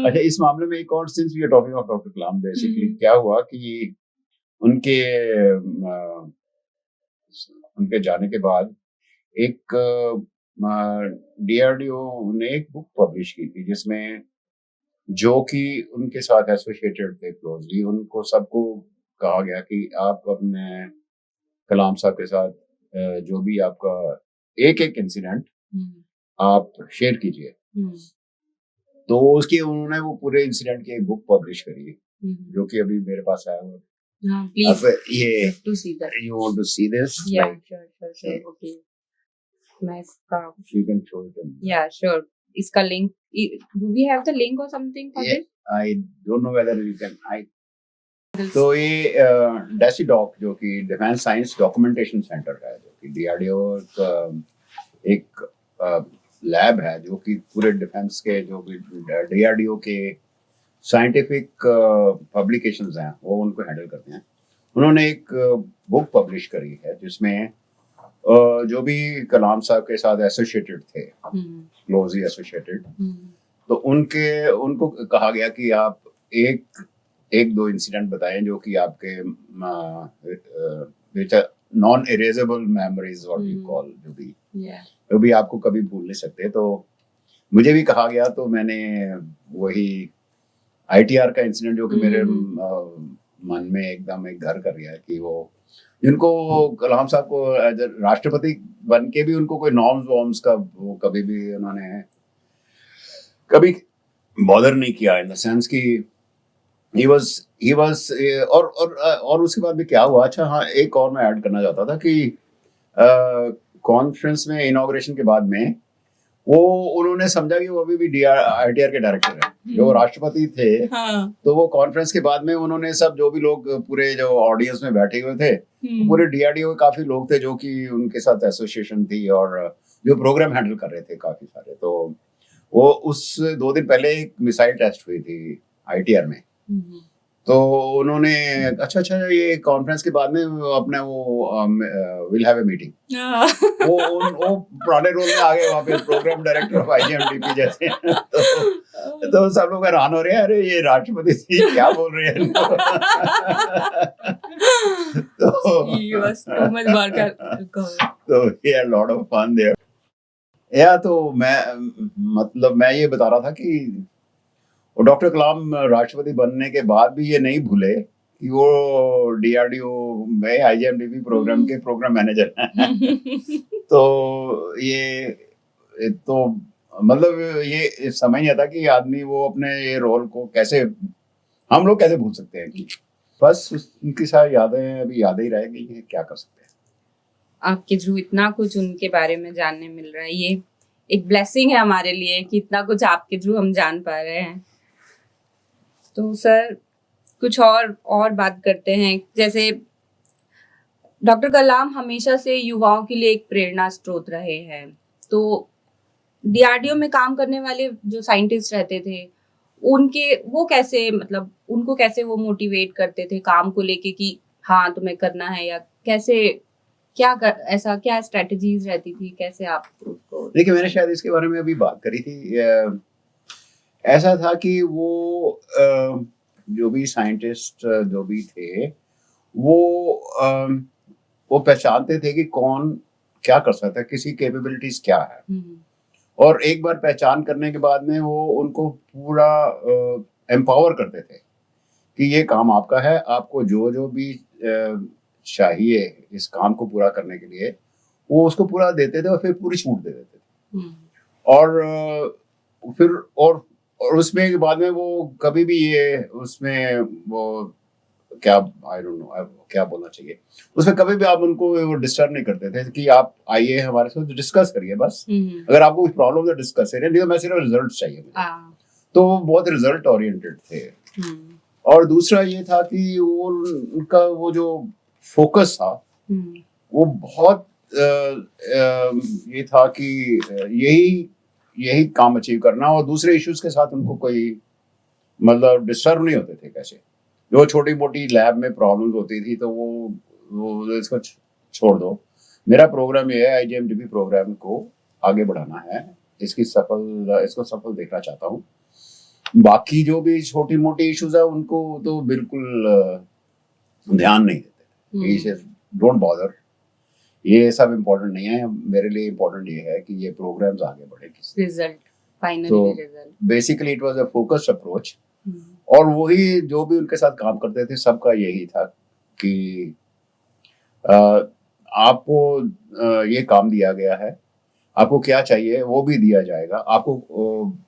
अच्छा, इस मामले में एक और, since we are talking of doctor Kalam, basically क्या हुआ कि उनके जाने के बाद एक DRDO ने एक बुक पब्लिश की थी जिसमें जो कि उनके साथ एसोसिएटेड थे क्लोजली, उनको सबको कहा गया कि आप अपने कलाम साहब के साथ जो भी आपका एक इंसिडेंट आप शेयर कीजिए। तो उसकी उन्होंने वो पूरे इंसिडेंट की एक बुक पब्लिश करी, जो कि अभी मेरे पास आया हुआ। Please, ये to see that. You want to see this? Yeah, sure. Okay. मैं इसका You can show it. Yeah, sure. इसका link. Do we have the link or something for this? I don't know whether you can. तो ये DESIDOC जो कि defence science documentation centre है, जो कि डीआरडीओ एक लैब है जो कि पूरे डिफेंस के जो भी डीआरडीओ के साइंटिफिक पब्लिकेशंस हैं वो उनको हैंडल करते हैं। उन्होंने एक बुक पब्लिश करी है जिसमें जो भी कलाम साहब के साथ एसोसिएटेड थे, क्लोजली एसोसिएटेड, तो उनको कहा गया कि आप एक दो इंसिडेंट बताएं जो कि आपके non erasable memories what you call, जो भी आपको कभी भूल नहीं सकते। तो मुझे भी कहा गया, तो मैंने वही आईटीआर का इंसिडेंट जो कि मेरे मन में एकदम एक घर कर गया है कि वो जिनको कलाम साहब को राष्ट्रपति बन के भी उनको कोई नॉर्म्स वॉर्म्स का वो कभी भी उन्होंने कभी बॉदर नहीं किया, इन द सेंस कि he was और उसके बाद भी क्या हुआ। अच्छा हाँ, एक और मैं ऐड करना चाहता था कि कॉन्फ्रेंस में इनॉग्रेशन के बाद में वो उन्होंने समझा कि वो अभी भी आईटीआर के डायरेक्टर हैं, जो राष्ट्रपति थे। हाँ। तो वो कॉन्फ्रेंस के बाद में उन्होंने सब जो भी लोग पूरे जो ऑडियंस में बैठे हुए थे, पूरे डीआरडीओ के काफी लोग थे जो कि उनके साथ एसोसिएशन थी और जो प्रोग्राम हैंडल कर रहे थे काफी सारे। तो वो उस 2 दिन पहले एक मिसाइल टेस्ट हुई थी आईटीआर में, तो उन्होंने अच्छा ये कॉन्फ्रेंस के बाद में अपने वो विल हैव ए मीटिंग, वो पुराने रोल में आ गए वहाँ पे, प्रोग्राम डायरेक्टर ऑफ आईजीएमडीपी जैसे। तो सब लोग हैरान हो रहे हैं, अरे ये राष्ट्रपति जी क्या बोल रहे हैं तो ये लॉट ऑफ फन देयर। या तो मैं ये बता रहा था कि और डॉक्टर कलाम राष्ट्रपति बनने के बाद भी ये नहीं भूले कि वो डीआरडीओ में आईजीएमडीपी प्रोग्राम के प्रोग्राम मैनेजर हैं। तो ये तो मतलब ये समझ नहीं आता कि आदमी वो अपने ये रोल को कैसे, हम लोग कैसे भूल सकते हैं कि बस उनकी सारी यादें अभी यादें ही रह गई हैं, क्या कर सकते हैं। आपके थ्रू इतना कुछ उनके बारे में जानने मिल रहा है, ये एक ब्लेसिंग है हमारे लिए कि इतना कुछ आपके थ्रू हम जान पा रहे हैं। तो सर कुछ और बात करते हैं, जैसे डॉक्टर कलाम हमेशा से युवाओं के लिए एक प्रेरणा स्रोत रहे हैं। तो डीआरडीओ में काम करने वाले जो साइंटिस्ट रहते थे वो कैसे, मतलब उनको कैसे वो मोटिवेट करते थे काम को लेके कि हाँ तुम्हें करना है, या कैसे ऐसा क्या स्ट्रेटजीज रहती थी, कैसे आप उसको? देखिए, मैंने शायद इसके बारे में अभी बात करी थी। ऐसा था कि वो जो भी साइंटिस्ट जो भी थे वो पहचानते थे कि कौन क्या कर सकता है, किसी कैपेबिलिटीज क्या है, और एक बार पहचान करने के बाद में वो उनको पूरा एम्पावर करते थे कि ये काम आपका है, आपको जो भी चाहिए इस काम को पूरा करने के लिए वो उसको पूरा देते थे और फिर पूरी छूट दे देते थे। और फिर और उसमें के बाद में वो कभी भी ये उसमें वो क्या, आई डोंट नो क्या बोलना चाहिए, उसमें कभी भी आप उनको वो डिस्टर्ब नहीं करते थे कि आप आइए हमारे साथ डिस्कस करिए, बस अगर आपको कुछ प्रॉब्लम है डिस्कस करिए, नहीं तो मैं सिर्फ रिजल्ट चाहिए मुझे। तो वो बहुत रिजल्ट ओरिएंटेड थे। और दूसरा ये था कि वो उनका वो जो फोकस था वो बहुत ये था कि यही काम अचीव करना, और दूसरे इश्यूज के साथ उनको कोई मतलब डिस्टर्ब नहीं होते थे। कैसे जो छोटी मोटी लैब में प्रॉब्लम्स होती थी तो वो इसको छोड़ दो, मेरा प्रोग्राम ये है, आईजीएमडीपी प्रोग्राम को आगे बढ़ाना है, इसको सफल देखना चाहता हूँ। बाकी जो भी छोटी मोटी इश्यूज है उनको तो बिल्कुल ध्यान नहीं देते, डोंट बॉदर, ये सब इम्पोर्टेंट नहीं है, मेरे लिए इम्पोर्टेंट ये है कि ये प्रोग्राम्स आगे बढ़े, result finally result. Basically it was a focused approach, और वही जो भी उनके साथ काम करते थे सबका यही था कि आपको ये काम दिया गया है, आपको क्या चाहिए वो भी दिया जाएगा, आपको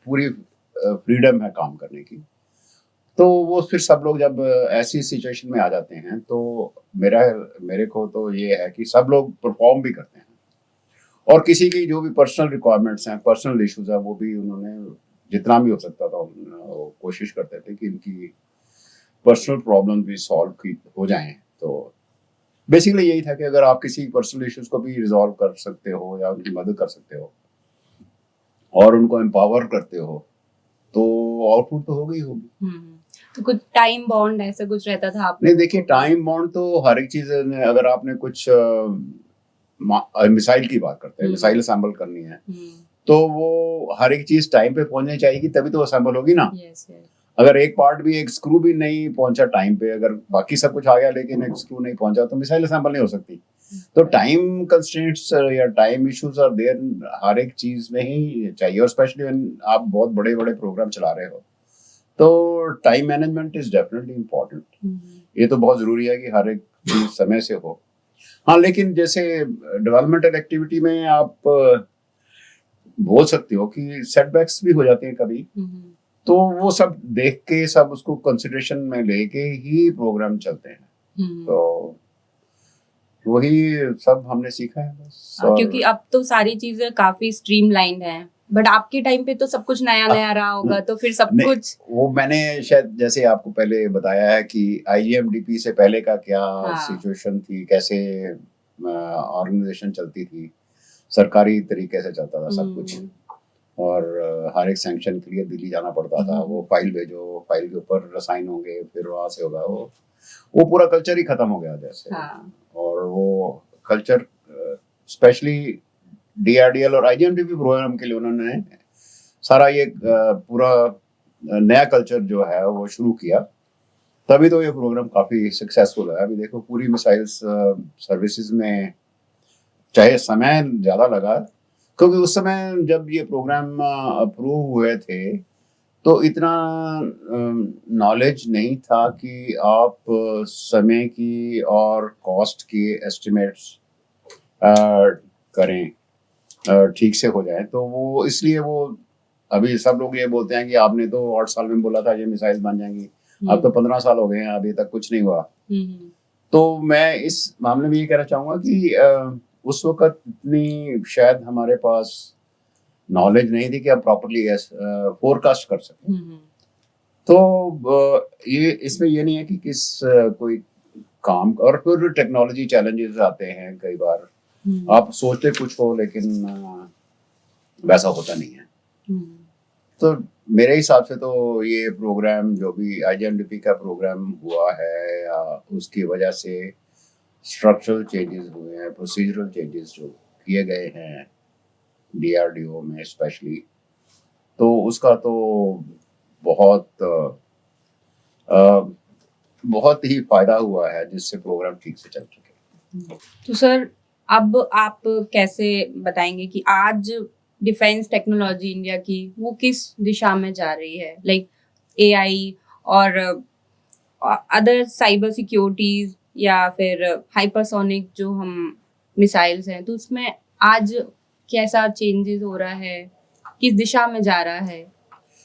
पूरी फ्रीडम है काम करने की। तो वो फिर सब लोग जब ऐसी सिचुएशन में आ जाते हैं तो मेरे को तो ये है कि सब लोग परफॉर्म भी करते हैं, और किसी की जो भी पर्सनल रिक्वायरमेंट्स हैं, पर्सनल इश्यूज हैं, वो भी उन्होंने जितना भी हो सकता था कोशिश करते थे कि इनकी पर्सनल प्रॉब्लम भी सॉल्व हो जाएं। तो बेसिकली यही था कि अगर आप किसी पर्सनल इश्यूज को भी रिजॉल्व कर सकते हो या उनकी मदद कर सकते हो और उनको एम्पावर करते हो तो आउटपुट तो होगी ही होगी। तो कुछ टाइम बॉन्ड ऐसा कुछ रहता था आप? नहीं, देखिए टाइम बॉन्ड तो हर एक चीज अगर आपने कुछ मिसाइल की बात करते हैं, मिसाइल असेंबल करनी है तो वो हर एक चीज टाइम पे पहुंचनी चाहिए तभी तो असेंबल होगी ना। अगर एक पार्ट भी, एक स्क्रू भी नहीं पहुंचा टाइम पे, अगर बाकी सब कुछ आ गया लेकिन एक स्क्रू नहीं पहुंचा तो मिसाइल असेंबल नहीं हो सकती। तो टाइम कंस्ट्रेंट्स या टाइम इश्यूज आर देयर हर एक चीज में ही चाहिए, और स्पेशली आप बहुत बड़े बड़े प्रोग्राम चला रहे हो तो time management is definitely important. ये तो बहुत जरूरी है कि हर एक चीज समय से हो। हाँ, लेकिन जैसे डेवलपमेंटल एक्टिविटी में आप बोल सकते हो कि सेटबैक्स भी हो जाते हैं कभी, तो वो सब देख के, सब उसको कंसिडरेशन में लेके ही प्रोग्राम चलते हैं। तो वही सब हमने सीखा है बस। क्योंकि अब तो सारी चीजें काफी स्ट्रीमलाइंड हैं, बट आपके टाइम पे तो सब कुछ नया नया रहा होगा, तो फिर सब कुछ वो मैंने शायद जैसे आपको पहले बताया है कि IGMDP से पहले का क्या सिचुएशन थी, कैसे ऑर्गेनाइजेशन चलती थी, सरकारी तरीके से चलता था सब कुछ, और हर एक सैंक्शन के लिए दिल्ली जाना पड़ता था, वो फाइल भेजो, फाइल के ऊपर साइन होंगे, फिर वहां से होगा, वो पूरा कल्चर ही खत्म हो गया जैसे। और वो कल्चर स्पेशली DRDL और IGMDP प्रोग्राम के लिए उन्होंने सारा ये पूरा नया कल्चर जो है वो शुरू किया, तभी तो ये प्रोग्राम काफी सक्सेसफुल है। अभी देखो पूरी मिसाइल्स सर्विसेज में चाहे समय ज्यादा लगा, क्योंकि उस समय जब ये प्रोग्राम अप्रूव हुए थे तो इतना नॉलेज नहीं था कि आप समय की और कॉस्ट की एस्टिमेट्स करें ठीक से हो जाए। तो वो इसलिए वो अभी सब लोग ये बोलते हैं कि आपने तो 8 साल में बोला था ये मिसाइल बन जाएंगी, अब तो 15 साल हो गए हैं, अभी तक कुछ नहीं हुआ। तो मैं इस मामले में ये कहना चाहूंगा कि उस वक्त इतनी शायद हमारे पास नॉलेज नहीं थी कि हम प्रॉपरली फोरकास्ट कर सकें। तो ये इसमें ये नहीं है कि किस कोई काम, और फिर टेक्नोलॉजी चैलेंजेस आते हैं कई बार, आप सोचते कुछ हो लेकिन वैसा होता नहीं है। तो मेरे हिसाब से तो ये प्रोग्राम जो भी IGMDP का प्रोग्राम हुआ है, या उसकी वजह से स्ट्रक्चरल चेंजेस हुए हैं, प्रोसीजरल चेंजेस जो किए गए हैं DRDO में स्पेशली, तो उसका तो बहुत ही फायदा हुआ है जिससे प्रोग्राम ठीक से चल सके। तो सर अब आप कैसे बताएंगे कि आज डिफेंस टेक्नोलॉजी इंडिया की वो किस दिशा में जा रही है, लाइक AI और अदर साइबर सिक्योरिटीज या फिर हाइपरसोनिक जो हम मिसाइल्स हैं, तो उसमें आज कैसा चेंजेस हो रहा है, किस दिशा में जा रहा है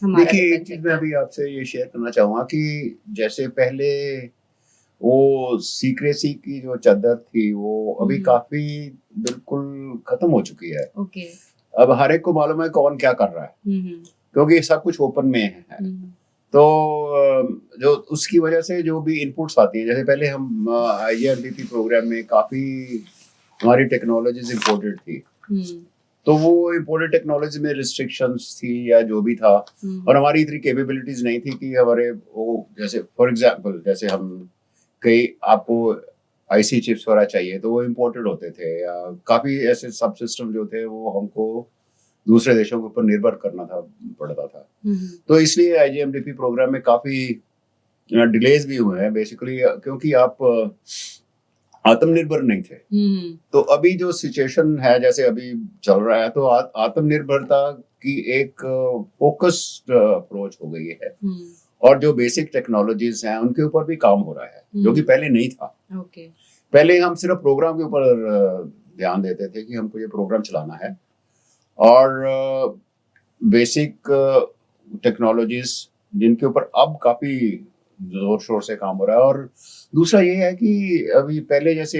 हमारा? देखिए, एक चीज मैं अभी आपसे ये शेयर करना चाहूंगा कि जैसे पहले वो सीक्रेसी की जो चादर थी वो अभी काफी बिल्कुल खत्म हो चुकी है। अब हर एक को मालूम है कौन क्या कर रहा है, क्योंकि सब कुछ ओपन में है। तो जो उसकी वजह से जो भी इनपुट्स आती हैं, जैसे पहले हम IGMDP प्रोग्राम में काफी हमारी टेक्नोलॉजीज इम्पोर्टेड थी, तो वो इम्पोर्टेड टेक्नोलॉजी में रिस्ट्रिक्शंस थी या जो भी था, और हमारी इतनी कैपेबिलिटीज नहीं थी कि हमारे वो, जैसे फॉर एग्जांपल जैसे हम कई आपको IC चिप्स वगैरह चाहिए तो वो इम्पोर्टेड होते थे, या काफी ऐसे सब सिस्टम जो थे वो हमको दूसरे देशों के ऊपर निर्भर करना पड़ता था। तो इसलिए IGMDP प्रोग्राम में काफी डिलेज भी हुए हैं बेसिकली, क्योंकि आप आत्मनिर्भर नहीं थे। तो अभी जो सिचुएशन है जैसे अभी चल रहा है, तो आत्मनिर्भरता की एक फोकस्ड अप्रोच हो गई है, और जो बेसिक टेक्नोलॉजीज हैं उनके ऊपर भी काम हो रहा है, जो कि पहले नहीं था। पहले हम सिर्फ प्रोग्राम के ऊपर ध्यान देते थे कि हमको ये प्रोग्राम चलाना है, और बेसिक टेक्नोलॉजीज जिनके ऊपर अब काफी जोर शोर से काम हो रहा है। और दूसरा ये है कि अभी पहले जैसे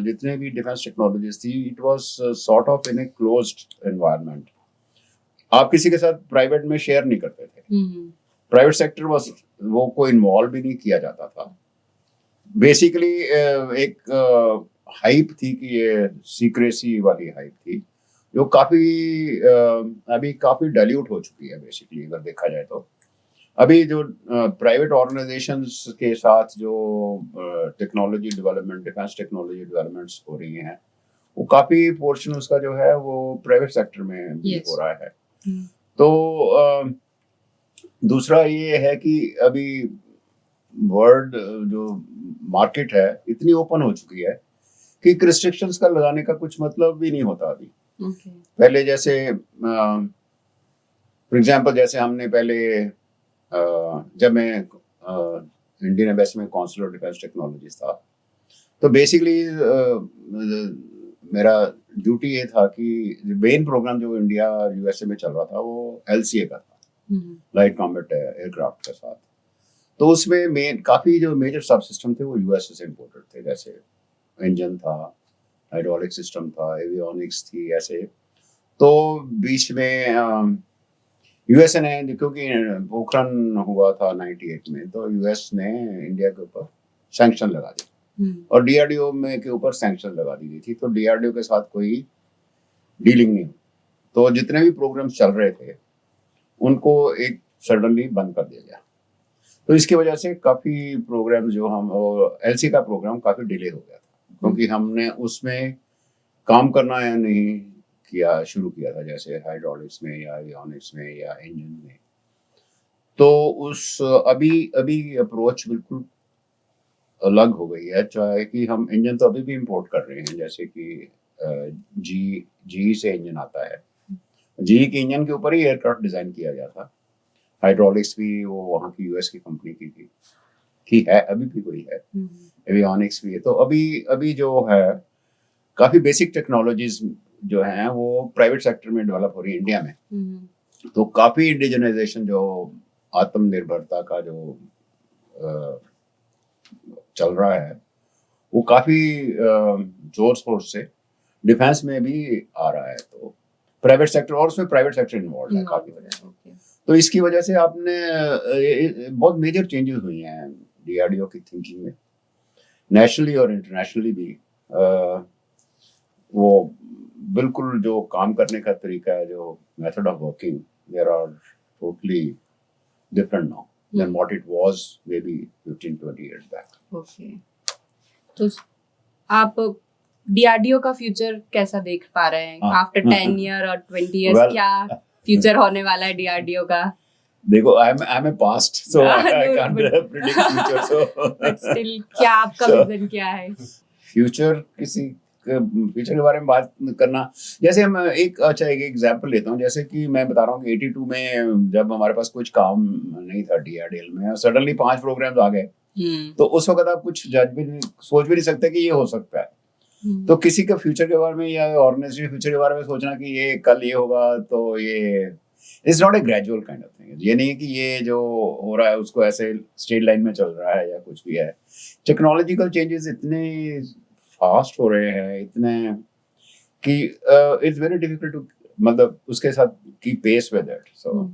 जितने भी डिफेंस टेक्नोलॉजीज थी, it was sort of in a closed environment, आप किसी के साथ प्राइवेट में शेयर नहीं करते थे। प्राइवेट सेक्टर वो को इन्वॉल्व भी नहीं किया जाता था। बेसिकली एक हाइप थी कि ये सीक्रेसी वाली हाइप थी, जो अभी काफी डाइल्यूट हो चुकी है बेसिकली अगर देखा जाए तो। अभी जो प्राइवेट ऑर्गेनाइजेशंस के साथ जो technology development, defence technology developments हो रही हैं, वो काफी पोर्शन उसका जो है वो प्राइवेट सेक्टर में भी हो रहा है। तो दूसरा ये है कि अभी वर्ल्ड जो मार्केट है इतनी ओपन हो चुकी है कि रिस्ट्रिक्शंस का लगाने का कुछ मतलब भी नहीं होता अभी। पहले जैसे फॉर एग्जांपल जैसे हमने पहले जब मैं इंडियन एम्बेसी में काउंसिल ऑफ डिफेंस टेक्नोलॉजीज था, तो बेसिकली मेरा ड्यूटी ये था कि मेन प्रोग्राम जो इंडिया यूएसए में चल रहा था वो एलसीए का था, लाइट कॉम्बैट एयरक्राफ्ट के साथ। तो उसमें काफी जो मेजर सब सिस्टम थे वो यूएसए से इम्पोर्टेड थे, जैसे इंजन था, हाइड्रोलिक सिस्टम था, एवियोनिक्स थी, ऐसे। तो बीच में यूएसए ने, क्योंकि पोखरण हुआ था 98 में, तो यूएस ने इंडिया के ऊपर सैंक्शन लगा दी और डीआरडीओ में के ऊपर सैंक्शन लगा दी गई थी। तो डीआरडीओ के साथ कोई डीलिंग नहीं हुई, तो जितने भी प्रोग्राम्स चल रहे थे उनको एक सडनली बंद कर दिया गया। तो इसकी वजह से काफी प्रोग्राम जो हम एलसी का प्रोग्राम काफी डिले हो गया था, क्योंकि हमने उसमें काम करना नहीं शुरू किया था, जैसे हाइड्रोलिक्स में या एवियोनिक्स में या इंजन में। तो अभी अप्रोच बिल्कुल अलग हो गई है, चाहे कि हम इंजन तो अभी भी इंपोर्ट कर रहे हैं, जैसे कि जी से इंजन आता है, जी के इंजन के ऊपर ही एयरक्राफ्ट डिजाइन किया गया था। हाइड्रोलिक्स भी वो वहाँ की यूएस की कंपनी की है, अभी भी कोई है, एवियोनिक्स भी है। तो अभी जो है काफी बेसिक टेक्नोलॉजीज जो हैं वो प्राइवेट सेक्टर में डेवलप हो रही है इंडिया में। तो काफी इंडिजिनाइजेशन, जो आत्मनिर्भरता का जो चल रहा है, वो काफी जोर शोर से डिफेंस में भी आ रहा है। तो प्राइवेट सेक्टर, और उसमें प्राइवेट सेक्टर इन्वॉल्व है काफी वजह से। तो इसकी वजह से आपने बहुत मेजर चेंजेस हुई हैं डीआरडीओ की थिंकिंग में, नेशनली और इंटरनेशनली भी। वो बिल्कुल जो काम करने का तरीका है, जो method of working, there are totally different now than what it was maybe 15-20 years back. Okay, तो आप डीआरडीओ का फ्यूचर कैसा देख पा रहे हैं आफ्टर 10 ईयर और 20 इयर्स? क्या फ्यूचर होने वाला है डीआरडीओ का? देखो, I am a past, so I can't predict future, so but still क्या आपका विजन क्या है? फ्यूचर के बारे में बात करना, जैसे हम एक एग्जांपल लेता हूँ। जैसे कि मैं बता रहा हूँ कि 82 में जब हमारे पास कुछ काम नहीं था डीआरडीएल में, और सडनली 5 प्रोग्राम्स आ गए, तो उस वक्त आप कुछ सोच भी नहीं सकते कि ये हो सकता है। तो किसी का फ्यूचर के बारे में या ऑर्गेनाइजेशन के फ्यूचर के बारे में सोचना कि ये कल ये होगा, तो ये it's not a gradual kind of thing. ये नहीं है कि ये जो हो रहा है उसको ऐसे स्ट्रेट लाइन में चल रहा है या कुछ भी है। टेक्नोलॉजिकल चेंजेस इतने फास्ट हो रहे हैं, इतने कि इट्स वेरी डिफिकल्ट टू, मतलब उसके साथ की pace with it. So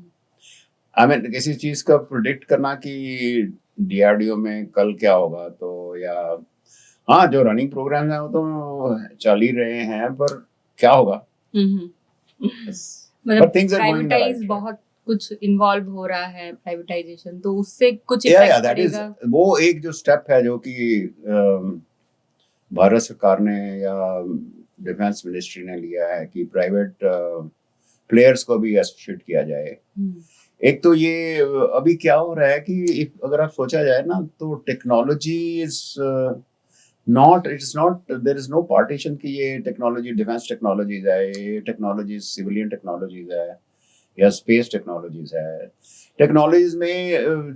I mean किसी चीज का प्रेडिक्ट करना कि डीआरडीओ में कल क्या होगा, तो या हाँ, जो रनिंग प्रोग्राम है वो तो चल ही रहे हैं, पर क्या होगा? मतलब प्राइवेटाइज बहुत कुछ इन्वॉल्व हो रहा है, प्राइवेटाइजेशन, तो उससे कुछ इफेक्ट पड़ेगा। वो एक जो स्टेप है जो कि भारत सरकार ने या डिफेंस मिनिस्ट्री ने लिया है कि प्राइवेट प्लेयर्स को भी एसोसिएट किया जाए। एक तो ये अभी क्या हो रहा है कि अगर आप सोचा जाए ना, तो technology is there is no partition कि ये टेक्नोलॉजी डिफेंस टेक्नोलॉजीज है, ये टेक्नोलॉजीज सिविलियन टेक्नोलॉजीज है या स्पेस टेक्नोलॉजीज है। टेक्नोलॉजीज में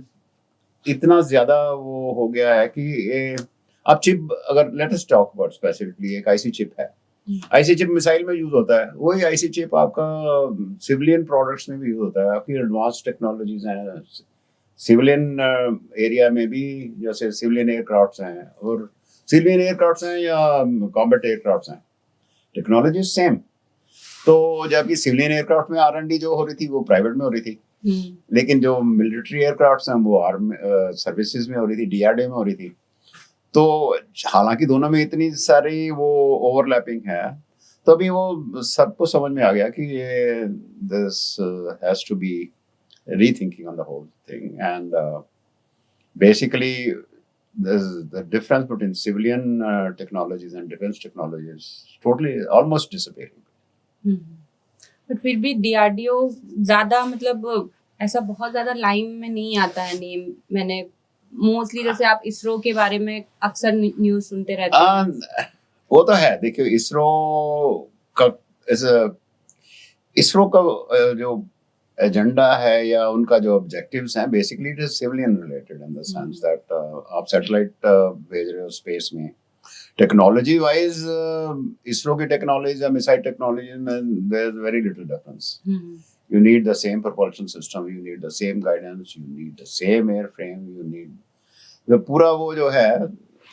इतना ज्यादा वो हो गया है कि अब चिप, अगर let us talk about specifically, एक आईसी चिप है, आईसी चिप मिसाइल में यूज होता है, वही आईसी चिप आपका सिविलियन प्रोडक्ट्स में भी यूज होता है। आपकी एडवांस टेक्नोलॉजीज हैं सिविलियन एरिया में भी, जैसे सिविलियन एयरक्राफ्ट्स हैं, और सिविलियन एयरक्राफ्ट्स हैं या कॉम्बैट एयरक्राफ्ट्स हैं, टेक्नोलॉजी सेम। तो जबकि सिविलियन एयरक्राफ्ट में R&D जो हो रही थी वो प्राइवेट में हो रही थी, लेकिन जो मिलिट्री एयरक्राफ्ट हैं वो आर्मी सर्विसेज में हो रही थी, डीआरडीओ में हो रही थी। तो हालांकि दोनों में इतनी सारी वो ओवरलैपिंग है, तो अभी वो सबको समझ में आ गया कि ये this has to be rethinking on the whole thing and basically the difference between civilian technologies and defense technologies totally almost disappearing. But फिर भी डीआरडीओ ज्यादा मतलब ऐसा बहुत ज्यादा लाइन में नहीं आता है नेम। मैंने मोस्टली जैसे आप इसरो के बारे में अक्सर न्यूज़ सुनते रहते हैं। वो तो है, देखिए इसरो का इसरो का जो एजेंडा है या उनका जो ऑब्जेक्टिव्स हैं, basically it is civilian related in the sense that आप सैटेलाइट भेज रहे हो स्पेस में। टेक्नोलॉजी वाइज इसरो की टेक्नोलॉजी या मिसाइल टेक्नोलॉजी में there is very little difference. You need the same propulsion system, you need the same guidance, you need the same airframe, you need the पूरा वो जो है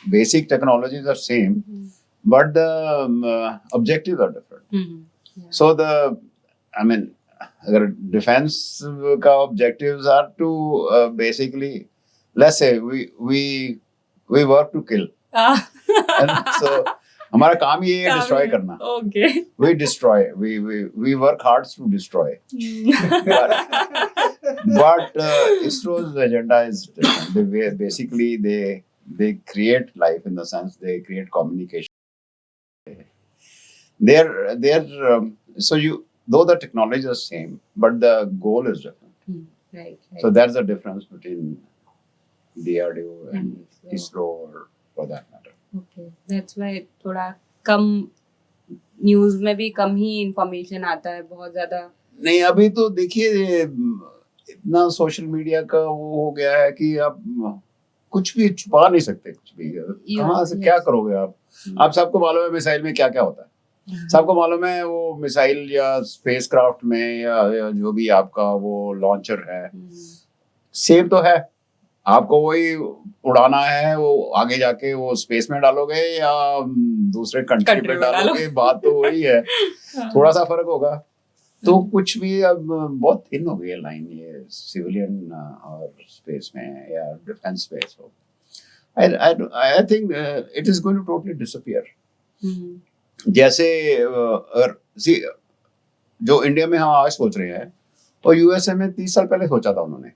basic technologies are same, but the objectives are different. So I mean, अगर defence का objectives are to basically let's say we work to kill. So हमारा काम ये है डिस्ट्रॉय करना. Okay. We destroy. We work hard to destroy. But ISRO's agenda is different. Basically they create life in the sense they create communication. So though the technology is the same, but the goal is different. Right. So that's the difference between DRDO and ISRO, or for that matter. Okay, that's why थोड़ा कम news में भी कम ही information आता है, बहुत ज्यादा नहीं। अभी तो देखिए इतना सोशल मीडिया का वो हो गया है कि आप कुछ भी छुपा नहीं सकते, कुछ भी कहाँ से क्या करोगे आप। आप सबको मालूम है मिसाइल में क्या क्या होता है, सबको मालूम है वो मिसाइल या स्पेसक्राफ्ट में या जो भी आपका वो लॉन्चर है सेम तो है। आपको वही उड़ाना है, वो आगे जाके वो स्पेस में डालोगे या दूसरे कंट्री पे डालोगे, बात तो वही है, थोड़ा सा फर्क होगा। तो कुछ भी अब बहुत थिन हो गई है लाइन ये सिविलियन और स्पेस में या डिफेंस स्पेस हो। I think it is going to totally disappear. जैसे जो इंडिया में हम आज सोच रहे हैं और यूएसए में 30 साल पहले सोचा था उन्होंने।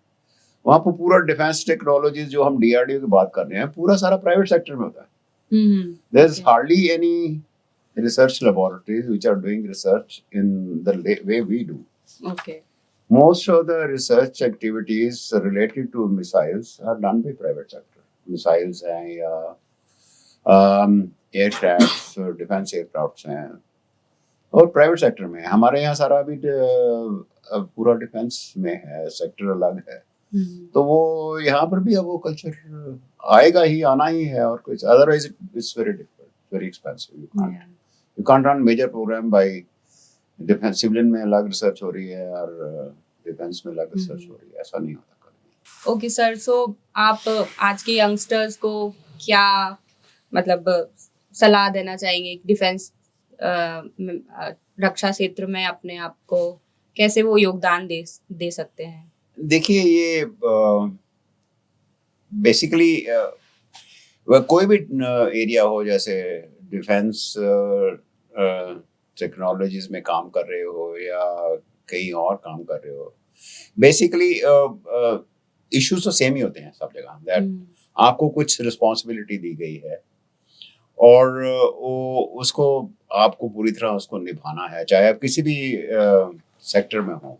वहाँ पर पूरा डिफेंस टेक्नोलॉजीज जो हम डीआरडीओ की बात कर रहे हैं पूरा सारा प्राइवेट सेक्टर में होता है। There is hardly any research laboratories which are doing research in the way we do. Okay. Most of the research activities related to missiles are done by private sector. Missiles हैं या aircrafts, defense aircrafts हैं और private sector में। हमारे यहाँ सारा अभी पूरा defense में है, sector अलग है। तो वो यहाँ पर भी अब वो culture आएगा ही, आना ही है और कुछ। Otherwise it's very difficult, very expensive. You can't run major program by defense। Civilian में अलग रिसर्च हो रही है और डिफेंस में अलग रिसर्च हो रही है, ऐसा नहीं होता कभी। ओके सर, सो आप आज के यंगस्टर्स को क्या मतलब सलाह देना चाहेंगे डिफेंस रक्षा क्षेत्र में अपने आप को कैसे वो योगदान दे सकते हैं? देखिए ये बेसिकली कोई भी एरिया हो, जैसे डिफेंस टेक्नोलॉजीज में काम कर रहे हो या कहीं और काम कर रहे हो, बेसिकली इश्यूज तो सेम ही होते हैं सब जगह। दैट आपको कुछ रिस्पॉन्सिबिलिटी दी गई है और उसको आपको पूरी तरह उसको निभाना है, चाहे आप किसी भी सेक्टर में हो।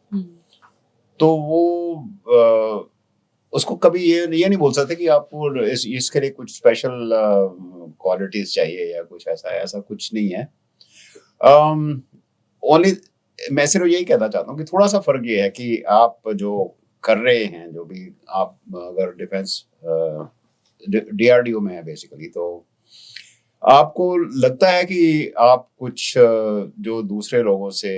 तो वो उसको कभी ये नहीं बोल सकते कि आपको इसके लिए कुछ स्पेशल क्वालिटीज चाहिए या कुछ ऐसा कुछ नहीं है। ओनली मैं सिर्फ यही कहना चाहता हूँ कि थोड़ा सा फर्क ये है कि आप जो कर रहे हैं, जो भी आप अगर डिफेंस डीआरडीओ में है बेसिकली, तो आपको लगता है कि आप कुछ जो दूसरे लोगों से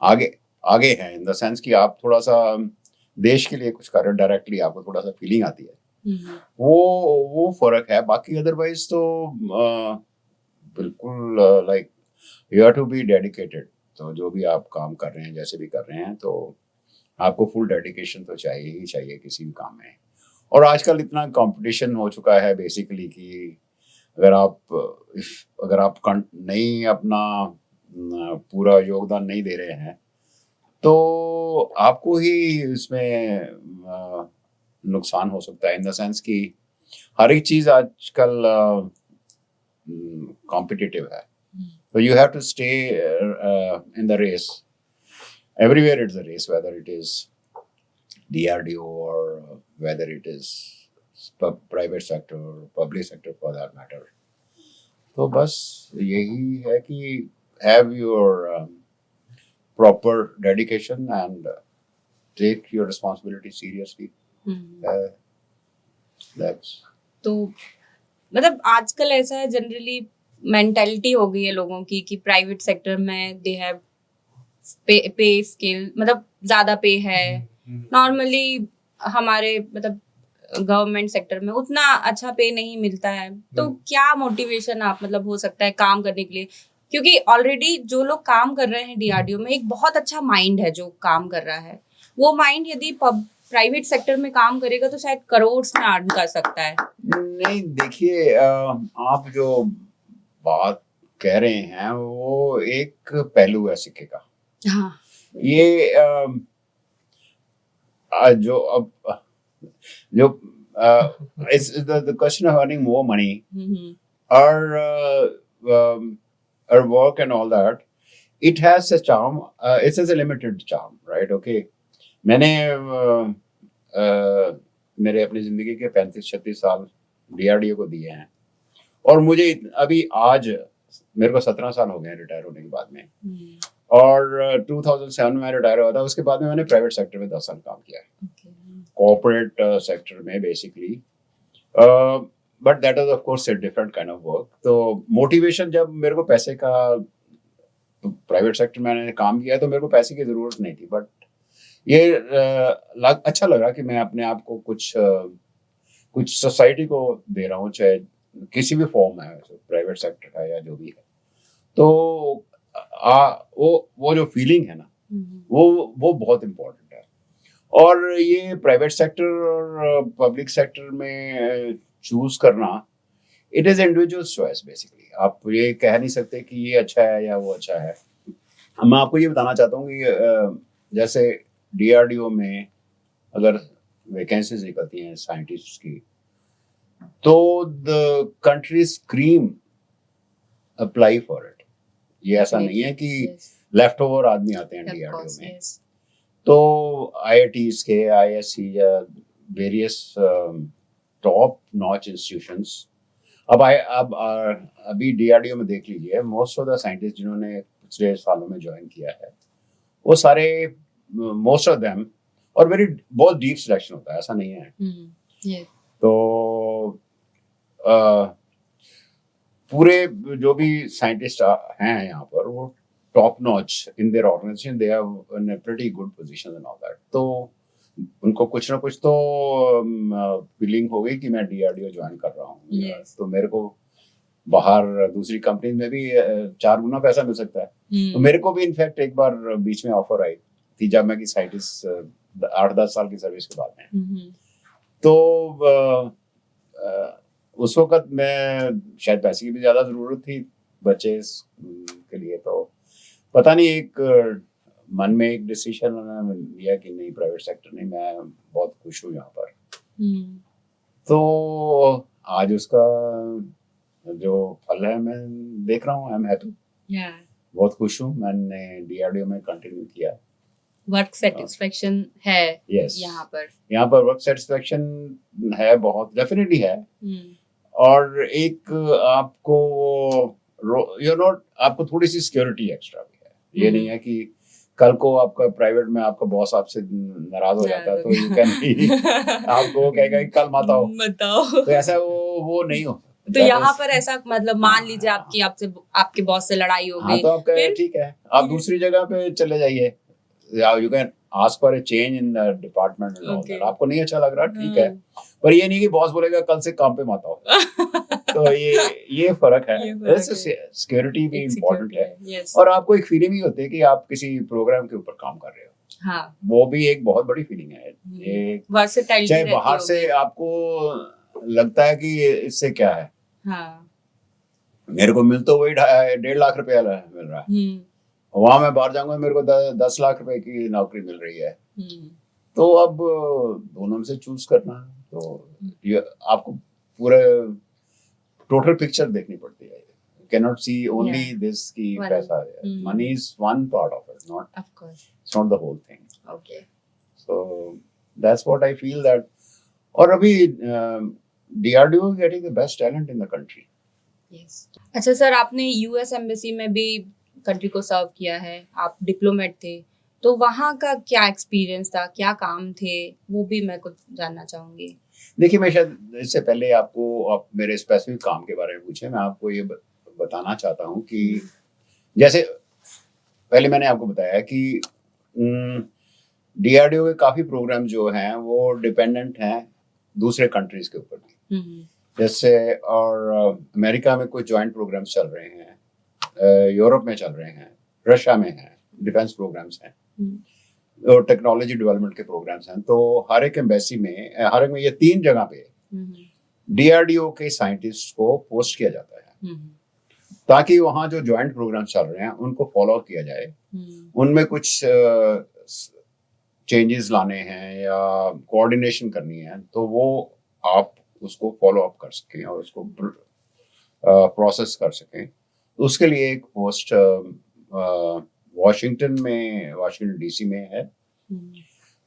आगे हैं, इन द सेंस कि आप थोड़ा सा देश के लिए कुछ कर रहे हो, डायरेक्टली आपको थोड़ा सा फीलिंग आती है। वो फर्क है। बाकी अदरवाइज तो बिल्कुल like you have to be dedicated. तो जो भी आप काम कर रहे हैं, जैसे भी कर रहे हैं, तो आपको फुल डेडिकेशन तो चाहिए ही चाहिए किसी भी काम में। और आजकल इतना कंपटीशन हो चुका है बेसिकली कि अगर आप नहीं अपना पूरा योगदान नहीं दे रहे हैं तो आपको ही इसमें नुकसान हो सकता है, इन द सेंस कि हर एक चीज आजकल कॉम्पिटिटिव है, तो you have to stay in the race. Everywhere it's a race, whether it is DRDO or whether it is private sector or public sector for that matter. तो बस यही है कि have your proper dedication and take your responsibility seriously. That's तो मतलब आजकल ऐसा है, जनरली मेंटालिटी हो गई है लोगों की कि प्राइवेट सेक्टर में दे हैव पे स्केल, मतलब ज्यादा पे है। नॉर्मली हमारे मतलब गवर्नमेंट सेक्टर में उतना अच्छा पे नहीं मिलता है। तो क्या मोटिवेशन आप मतलब हो सकता है काम करने के लिए, क्योंकि ऑलरेडी जो लोग काम कर रहे हैं डीआरडीओ में एक बहुत अच्छा माइंड है जो काम कर रहा है, वो माइंड यदि प्राइवेट सेक्टर में काम करेगा तो शायद करोड़ में अर्न कर सकता है। नहीं, देखिए आप जो बात कह रहे हैं वो एक पहलू है सिक्के का। हाँ। ये जो अब जो it's the question of earning more money or work and all that, it has a charm, it has a limited charm, right? Okay, मैंने मेरे अपनी जिंदगी के 35-36 साल डीआरडीओ को दिए हैं और मुझे अभी आज मेरे को 17 साल हो गए रिटायर होने के बाद में, और 2007 में रिटायर हुआ था। उसके बाद में मैंने प्राइवेट सेक्टर में 10 साल काम किया है, कॉर्पोरेट सेक्टर में basically, but that was of course a different kind of work. तो मोटिवेशन जब मेरे को पैसे का, प्राइवेट सेक्टर में मैंने काम किया तो मेरे को पैसे की जरूरत नहीं थी, बट ये अच्छा लगा कि मैं अपने आप को कुछ सोसाइटी को दे रहा हूँ, चाहे किसी भी फॉर्म है, प्राइवेट सेक्टर का या जो भी है। तो वो जो फीलिंग है ना, वो बहुत इम्पोर्टेंट है। और ये प्राइवेट सेक्टर और पब्लिक सेक्टर में चूज करना, it is individual choice basically. आप ये कह नहीं सकते कि ये अच्छा है या वो अच्छा है। मैं आपको ये बताना चाहता हूँ कि जैसे डीआरडीओ में अगर वैकेंसीज निकलती हैं साइंटिस्ट की, तो the country scream apply for it. ये ऐसा नहीं है कि लेफ्ट ओवर आदमी आते हैं डीआरडीओ में। तो IITs के, ISC या वेरियस टॉप नॉच इंस्टीट्यूशंस, अब अभी डीआरडीओ में देख लीजिए, मोस्ट ऑफ द साइंटिस्ट जिन्होंने पिछले सालों में ज्वाइन किया है, वो सारे मोस्ट ऑफ देम, और बहुत डीप सिलेक्शन होता है, ऐसा नहीं है। तो पूरे जो भी साइंटिस्ट हैं यहाँ पर, वो top notch in their organisation, they have in a pretty good position and all that. तो उनको कुछ ना कुछ तो फीलिंग हो गई कि मैं डीआरडीओ ज्वाइन कर रहा हूँ। तो मेरे को बाहर दूसरी कंपनी में भी 4 गुना पैसा मिल सकता है। तो मेरे को भी इनफैक्ट एक बार बीच में ऑफर आई थी, जब मैं की साइंटिस्ट 8-10 साल की सर्विस के बाद में। तो उस वक्त मैं शायद पैसे की भी ज्यादा जरूरत थी बच्चे के लिए, तो पता नहीं एक मन में एक डिसीजन लिया कि नहीं, प्राइवेट सेक्टर नहीं, मैं बहुत खुश हूँ यहाँ पर। तो आज उसका जो फल है मैं देख रहा हूँ, आई एम हैप्पी, बहुत खुश हूँ। मैंने डीआरडीओ में कंटिन्यू किया। वर्क सेटिस्फेक्शन है yes. यहाँ पर वर्क सेटिस्फेक्शन है, बहुत डेफिनेटली है। और एक आपको आपको थोड़ी सी सिक्योरिटी एक्स्ट्रा भी है। ये नहीं है कि कल को आपका प्राइवेट में आपका बॉस आपसे नाराज हो जाता है तो यू कैन बी आपको कहेगा कि कल मत आओ, तो ऐसा वो नहीं हो। तो यहाँ पर ऐसा, मतलब मान लीजिए आपके बॉस से लड़ाई हो गई, तो आपका ठीक है, आप दूसरी जगह पे चले जाइए, you can ask for a change in the department and all that. आपको नहीं अच्छा लग रहा, ठीक है, पर ये नहीं कि बॉस बोलेगा कल से काम पे मत आओ। तो ये फर्क है। सिक्योरिटी भी इम्पोर्टेंट है। और आपको एक फीलिंग भी होती है कि आप किसी प्रोग्राम के ऊपर काम कर रहे हो, हाँ वो भी एक बहुत बड़ी फीलिंग है। ये वर्सेटाइलिटी चाहे रहती बाहर से होगी। आपको लगता है कि इससे क्या है, हाँ मेरे को मिल तो वही 1.5 लाख रुपया मिल रहा है, वहां मैं बाहर जाऊंगा मेरे को 10 लाख रुपए की नौकरी मिल रही है। तो अब दोनों में से चूज करना है, तो ये आपको पूरा टोटल पिक्चर देखनी पड़ती है। कैनॉट सी ओनली दिस की पैसा है, money is one part of it, not of course, it's not the whole thing. Okay. So that's what I feel that. और अभी DRDO getting the best talent in the country. Yes. अच्छा sir, आपने US embassy में भी country को सर्व किया है, आप डिप्लोमेट थे, तो वहाँ का क्या एक्सपीरियंस था, क्या काम थे, वो भी मैं कुछ जानना चाहूंगी। देखिए, मैं शायद इससे पहले आपको आप मेरे स्पेसिफिक काम के बारे में पूछे, मैं आपको ये बताना चाहता हूँ कि जैसे पहले मैंने आपको बताया कि डीआरडीओ के काफी प्रोग्राम जो हैं वो डिपेंडेंट हैं दूसरे कंट्रीज के ऊपर भी। जैसे और अमेरिका में कुछ जॉइंट प्रोग्राम्स चल रहे हैं, यूरोप में चल रहे हैं, रशिया में हैं, डिफेंस प्रोग्राम्स हैं, और टेक्नोलॉजी डेवलपमेंट के प्रोग्राम्स हैं। तो हर एक एम्बेसी में, हर एक में, ये 3 जगह पे डीआरडीओ के साइंटिस्ट को पोस्ट किया जाता है, ताकि वहाँ जो जॉइंट प्रोग्राम चल रहे हैं उनको फॉलो किया जाए, उनमें कुछ चेंजेस लाने हैं या कोऑर्डिनेशन करनी है, तो वो आप उसको फॉलो अप कर सकें और उसको प्रोसेस कर सकें। तो उसके लिए एक पोस्ट वाशिंगटन डीसी में है,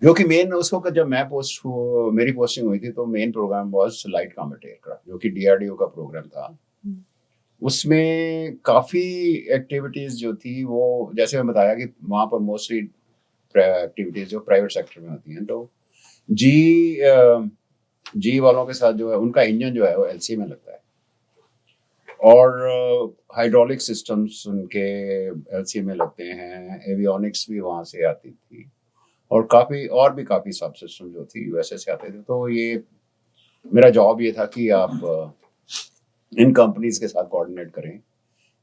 जो कि मेन उस वक्त जब मेरी पोस्टिंग हुई थी तो main programme was light combat aircraft, जो कि डीआरडीओ का प्रोग्राम था। उसमें काफी एक्टिविटीज जो थी वो, जैसे मैं बताया कि वहाँ पर मोस्टली एक्टिविटीज जो प्राइवेट सेक्टर में होती हैं, तो जी वालों के साथ जो है उनका इंजन जो है वो एलसी में लगता है, और हाइड्रोलिक सिस्टम्स उनके एलसी में लगते हैं, एवियोनिक्स भी वहाँ से आती थी, और काफ़ी सब सिस्टम जो थी यूएसए से आते थे। तो ये मेरा जॉब ये था कि आप इन कंपनीज के साथ कोऑर्डिनेट करें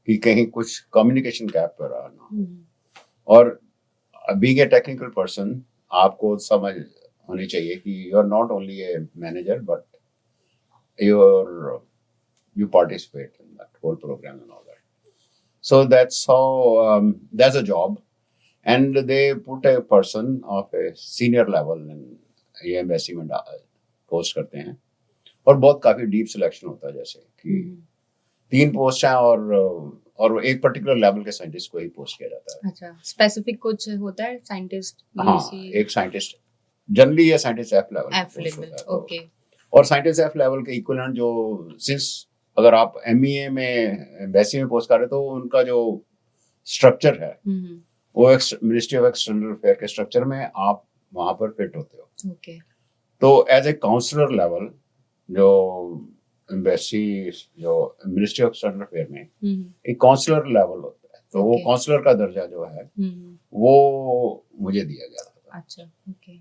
कि कहीं कुछ कम्युनिकेशन गैप पर ना, और बीइंग ए टेक्निकल पर्सन आपको समझ होनी चाहिए कि you are not only a manager but you participate in that whole program and all that. So that's how that's a job, and they put a person of a senior level in ये embassy में post करते हैं, और बहुत काफी deep selection होता है, जैसे कि 3 पोस्ट हैं और एक पर्टिकुलर लेवल के साइंटिस्ट को ही पोस्ट किया जाता है। अच्छा, स्पेसिफिक कुछ होता है साइंटिस्ट? हाँ, एक साइंटिस्ट जनरली ये साइंटिस्ट एफ लेवल, ओके। और साइंटिस्ट एफ लेवल के इक्विवेलेंट जो, सिंस अगर आप एमईए में एम्बेसी में पोस्ट कर रहे हो तो उनका जो स्ट्रक्चर है वो मिनिस्ट्री ऑफ एक्सटर्नल अफेयर के स्ट्रक्चर में आप वहां पर फिट होते हो। ओके। तो एज ए काउंसलर लेवल जो एम्बेसी जो मिनिस्ट्री ऑफ एक्सटर्नल अफेयर में एक काउंसलर लेवल होता है, तो वो काउंसलर का दर्जा जो है वो मुझे दिया गया था। अच्छा, ओके।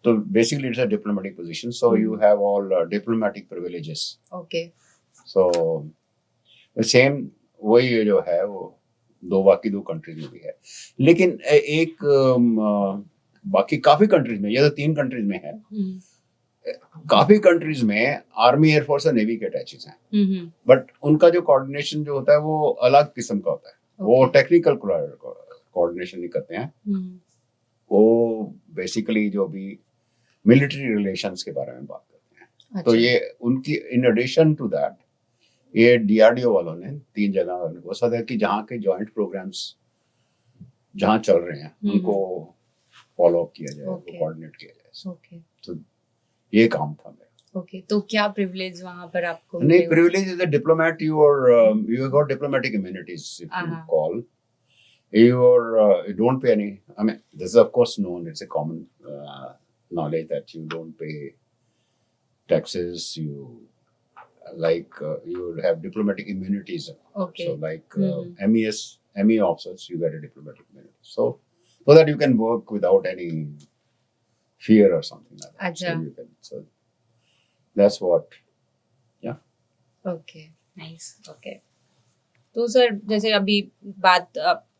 तो basically it's a diplomatic position, so you have all diplomatic privileges. Okay. So same वही जो है वो बाकी 2 कंट्रीज में भी है, लेकिन एक बाकी काफी कंट्रीज में, ये तो 3 कंट्रीज में है, काफी कंट्रीज में आर्मी, एयरफोर्स और नेवी के अटैचेस हैं, बट उनका जो कोऑर्डिनेशन जो होता है वो अलग किस्म का होता है। वो टेक्निकल कोऑर्डिनेशन नहीं करते हैं, वो बेसिकली जो भी मिलिट्री रिलेशंस के बारे में बात करते हैं। अच्छा। तो ये उनकी इन एडिशन टू दैट ये डीआरडीओ वालों ने 3 जगह वो सोचा है कि जहाँ के जॉइंट प्रोग्राम्स जहाँ चल रहे हैं उनको फॉलो अप किया जाए, कोऑर्डिनेट किया जाए। ओके। तो ये काम था मेरा। ओके, तो क्या प्रिविलेज वहाँ पर आपको? नहीं, privilege is a diplomat, you got diplomatic immunities if you call. You don't pay any, I mean, this is of course known, it's a common knowledge that you don't pay taxes, you have diplomatic immunities. Okay. So like ME officers, you get a diplomatic immunity. So that you can work without any fear or something like that. Achha. So that's what, yeah. Okay, nice. Okay. तो sir जैसे अभी बात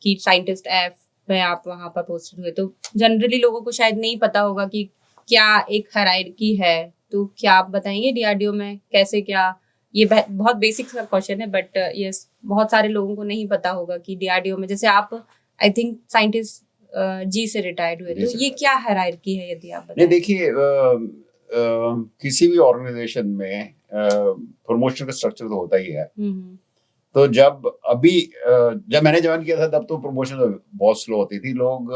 की scientist F में आप वहाँ पर posted हुए, तो जनरली लोगों को शायद नहीं पता होगा कि क्या एक हायरार्की है। तो क्या आप बताएंगे डीआरडीओ में कैसे क्या, ये बहुत बेसिक सा क्वेश्चन है, बट यस बहुत सारे लोगों को नहीं पता होगा कि डीआरडीओ में जैसे आप आई थिंक साइंटिस्ट जी से रिटायर्ड हुए, तो ये क्या हायरार्की है यदि आप बताएं? नहीं देखिए, किसी भी ऑर्गेनाइजेशन में प्रमोशन का स्ट्रक्चर तो होता ही है। तो जब मैंने ज्वाइन किया था तब तो प्रमोशन बहुत स्लो होती थी। लोग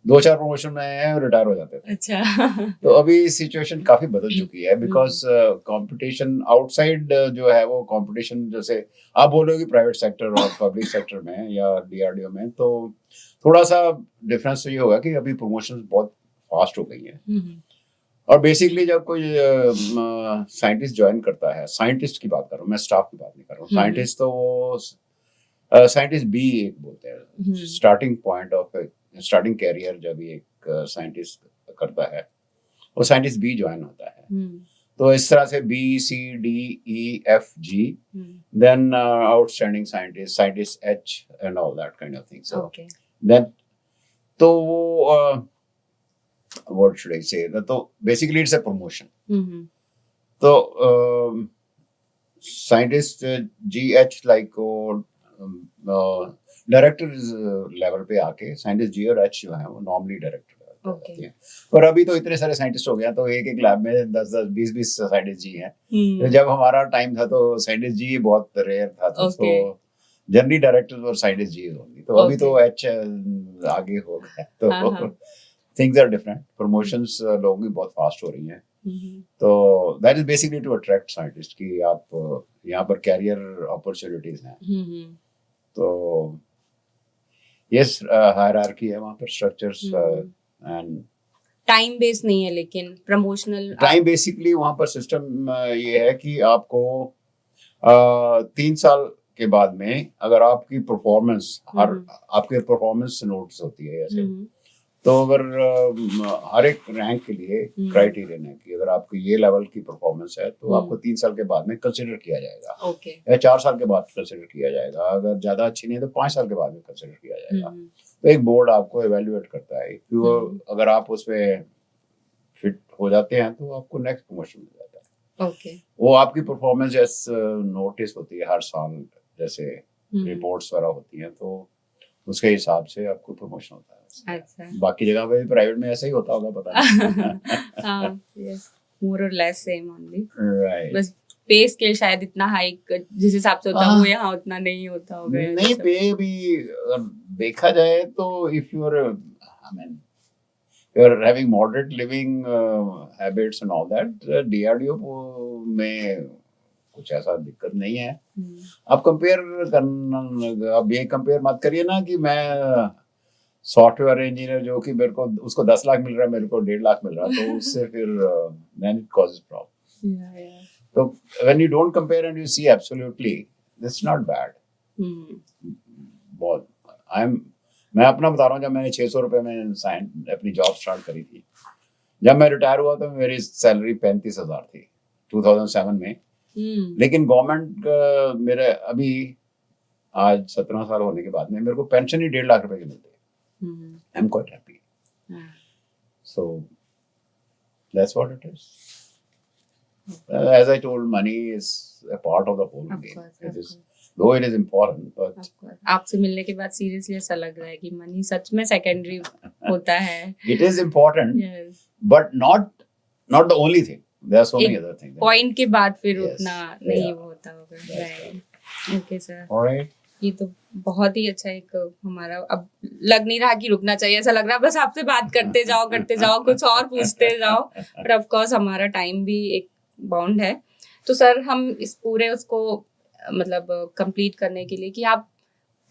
2-4 प्रमोशन में रिटायर हो जाते थे। अच्छा। तो अभी सिचुएशन काफी बदल चुकी है, बिकॉज कंपटीशन आउटसाइड जो है वो कंपटीशन, जैसे आप बोल रहे हो कि प्राइवेट सेक्टर और पब्लिक सेक्टर में या डीआरडीओ में, तो थोड़ा सा डिफरेंस तो ये होगा कि अभी प्रमोशन बहुत फास्ट हो गई है। और बेसिकली जब कोई साइंटिस्ट ज्वाइन करता है, साइंटिस्ट की बात कर रहा हूँ मैं, स्टाफ की बात नहीं कर रहा हूँ। साइंटिस्ट तो वो साइंटिस्ट बी एक बोलते हैं, starting point of starting career जब एक साइंटिस्ट करता है, वो साइंटिस्ट बी ज्वाइन होता है। तो इस तरह से B C D E F G, then outstanding scientist, scientist H and all that kind of thing. So then तो वो what should I say, तो basically it's a promotion. तो scientist GH like director level पे आके scientist G और H जो है वो नॉर्मली डायरेक्टर होते हैं। पर अभी तो इतने सारे साइंटिस्ट हो गए, तो एक लैब में 10-10 20-20 साइंटिस्ट जी हैं। तो जब हमारा टाइम था तो साइंटिस्ट जी बहुत रेयर था, तो जनरली डायरेक्टर और साइंटिस्ट जी होंगे। तो अभी तो H आगे हो गया, तो things are different. Promotions लोगों की बहुत फास्ट हो रही हैं। तो that is basically to attract scientists कि आप यहाँ पर कैरियर अपॉर्चुनिटीज हैं। तो yes, हायरार्की है वहाँ पर, स्ट्रक्चर्स एंड टाइम बेस्ड नहीं है, लेकिन प्रमोशनल टाइम बेसिकली वहाँ पर सिस्टम ये है कि आपको 3 साल के बाद में अगर आपकी परफॉर्मेंस आपके परफॉर्मेंस नोट्स होती है ऐसे, तो अगर हर एक रैंक के लिए क्राइटेरियन है कि अगर आपको ये लेवल की परफॉर्मेंस है तो आपको 3 साल के बाद में कंसिडर किया जाएगा, या 4 साल के बाद कंसिडर किया जाएगा। अगर ज्यादा अच्छी नहीं है तो 5 साल के बाद में कंसिडर किया जाएगा। तो एक बोर्ड आपको एवेल्युएट करता है, अगर आप उसमें फिट हो जाते हैं तो आपको नेक्स्ट प्रमोशन मिल जाता है। वो आपकी परफॉर्मेंस जैसे नोटिस होती है हर साल, जैसे रिपोर्ट्स वगैरह होती हैं, तो उसके हिसाब से आपको प्रमोशन होता है। अच्छा, बाकी जगह पे प्राइवेट में ऐसा ही होता होगा, पता नहीं। हाँ, yes, more or less same only. Right. बस पे स्केल शायद इतना हाई जिस हिसाब से होता है वो यहाँ उतना नहीं होता होगा। नहीं, पे भी देखा जाए तो if you are, I mean, you are having moderate living habits and all that, DRDO में कुछ ऐसा दिक्कत नहीं है। आप कंपेयर करना, अब ये कंपेयर मत करिए ना कि मैं सॉफ्टवेयर इंजीनियर जो कि मेरे को उसको 10 लाख मिल रहा है, मेरे को 1.5 लाख मिल रहा है, तो उससे फिर then it causes problem. तो when you don't compare and you see absolutely, that's not bad. बहुत मैं अपना बता रहा हूँ, जब मैंने 600 रुपए में अपनी जॉब स्टार्ट करी थी, जब मैं रिटायर हुआ तो मेरी सैलरी 35,000 थी 2007 में। लेकिन गवर्नमेंट मेरे अभी आज 17 साल होने के बाद में मेरे को पेंशन ही 1.5 लाख रुपए की मिलती है। I'm quite happy. So that's what it is. As I told, money is a part of the whole game. It is, though it is important, but आपसे मिलने के बाद सीरियसली ऐसा लग रहा है कि मनी सच में सेकेंडरी होता है। It is important, but not the only thing. There are so many other things. Point के बाद फिर उतना नहीं होता होगा। Okay sir, alright. ये तो बहुत ही अच्छा एक हमारा, अब लग नहीं रहा कि रुकना चाहिए, ऐसा लग रहा है बस आपसे बात करते जाओ कुछ और पूछते जाओ, पर ऑफ कोर्स हमारा टाइम भी एक बाउंड है। तो सर हम इस पूरे उसको मतलब कंप्लीट करने के लिए कि आप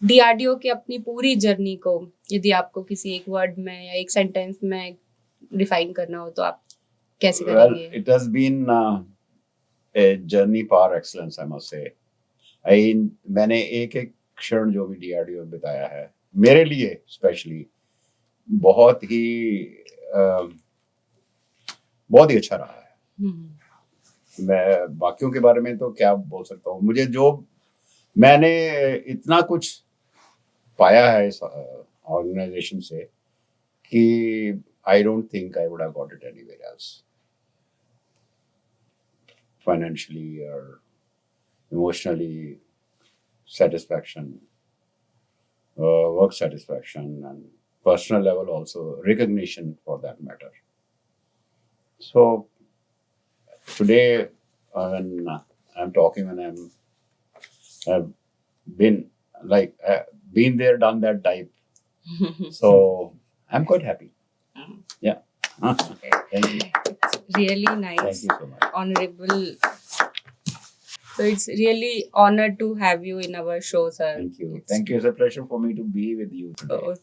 डीआरडीओ की अपनी पूरी जर्नी को यदि आपको किसी एक वर्ड में या एक सेंटेंस में डिफाइन करना हो तो आप कैसे करेंगे? Well, it has been a journey par excellence, I must say. मैंने एक क्षण जो भी डीआरडीओ में बिताया है, मेरे लिए स्पेशली बहुत ही अच्छा रहा है। मैं बाकियों के बारे में तो क्या बोल सकता हूँ, मुझे जो मैंने इतना कुछ पाया है इस ऑर्गेनाइजेशन से कि I don't think I would have got it anywhere else, financially और emotionally satisfaction, work satisfaction, and personal level also, recognition for that matter. So today, when I'm talking, I've been been there, done that type. So I'm quite happy. Yeah. Thank you. It's really nice. Thank you so much. Honorable. So it's really honored to have you in our show, sir. Thank you. Thank you. It's a pleasure for me to be with you today. Oh,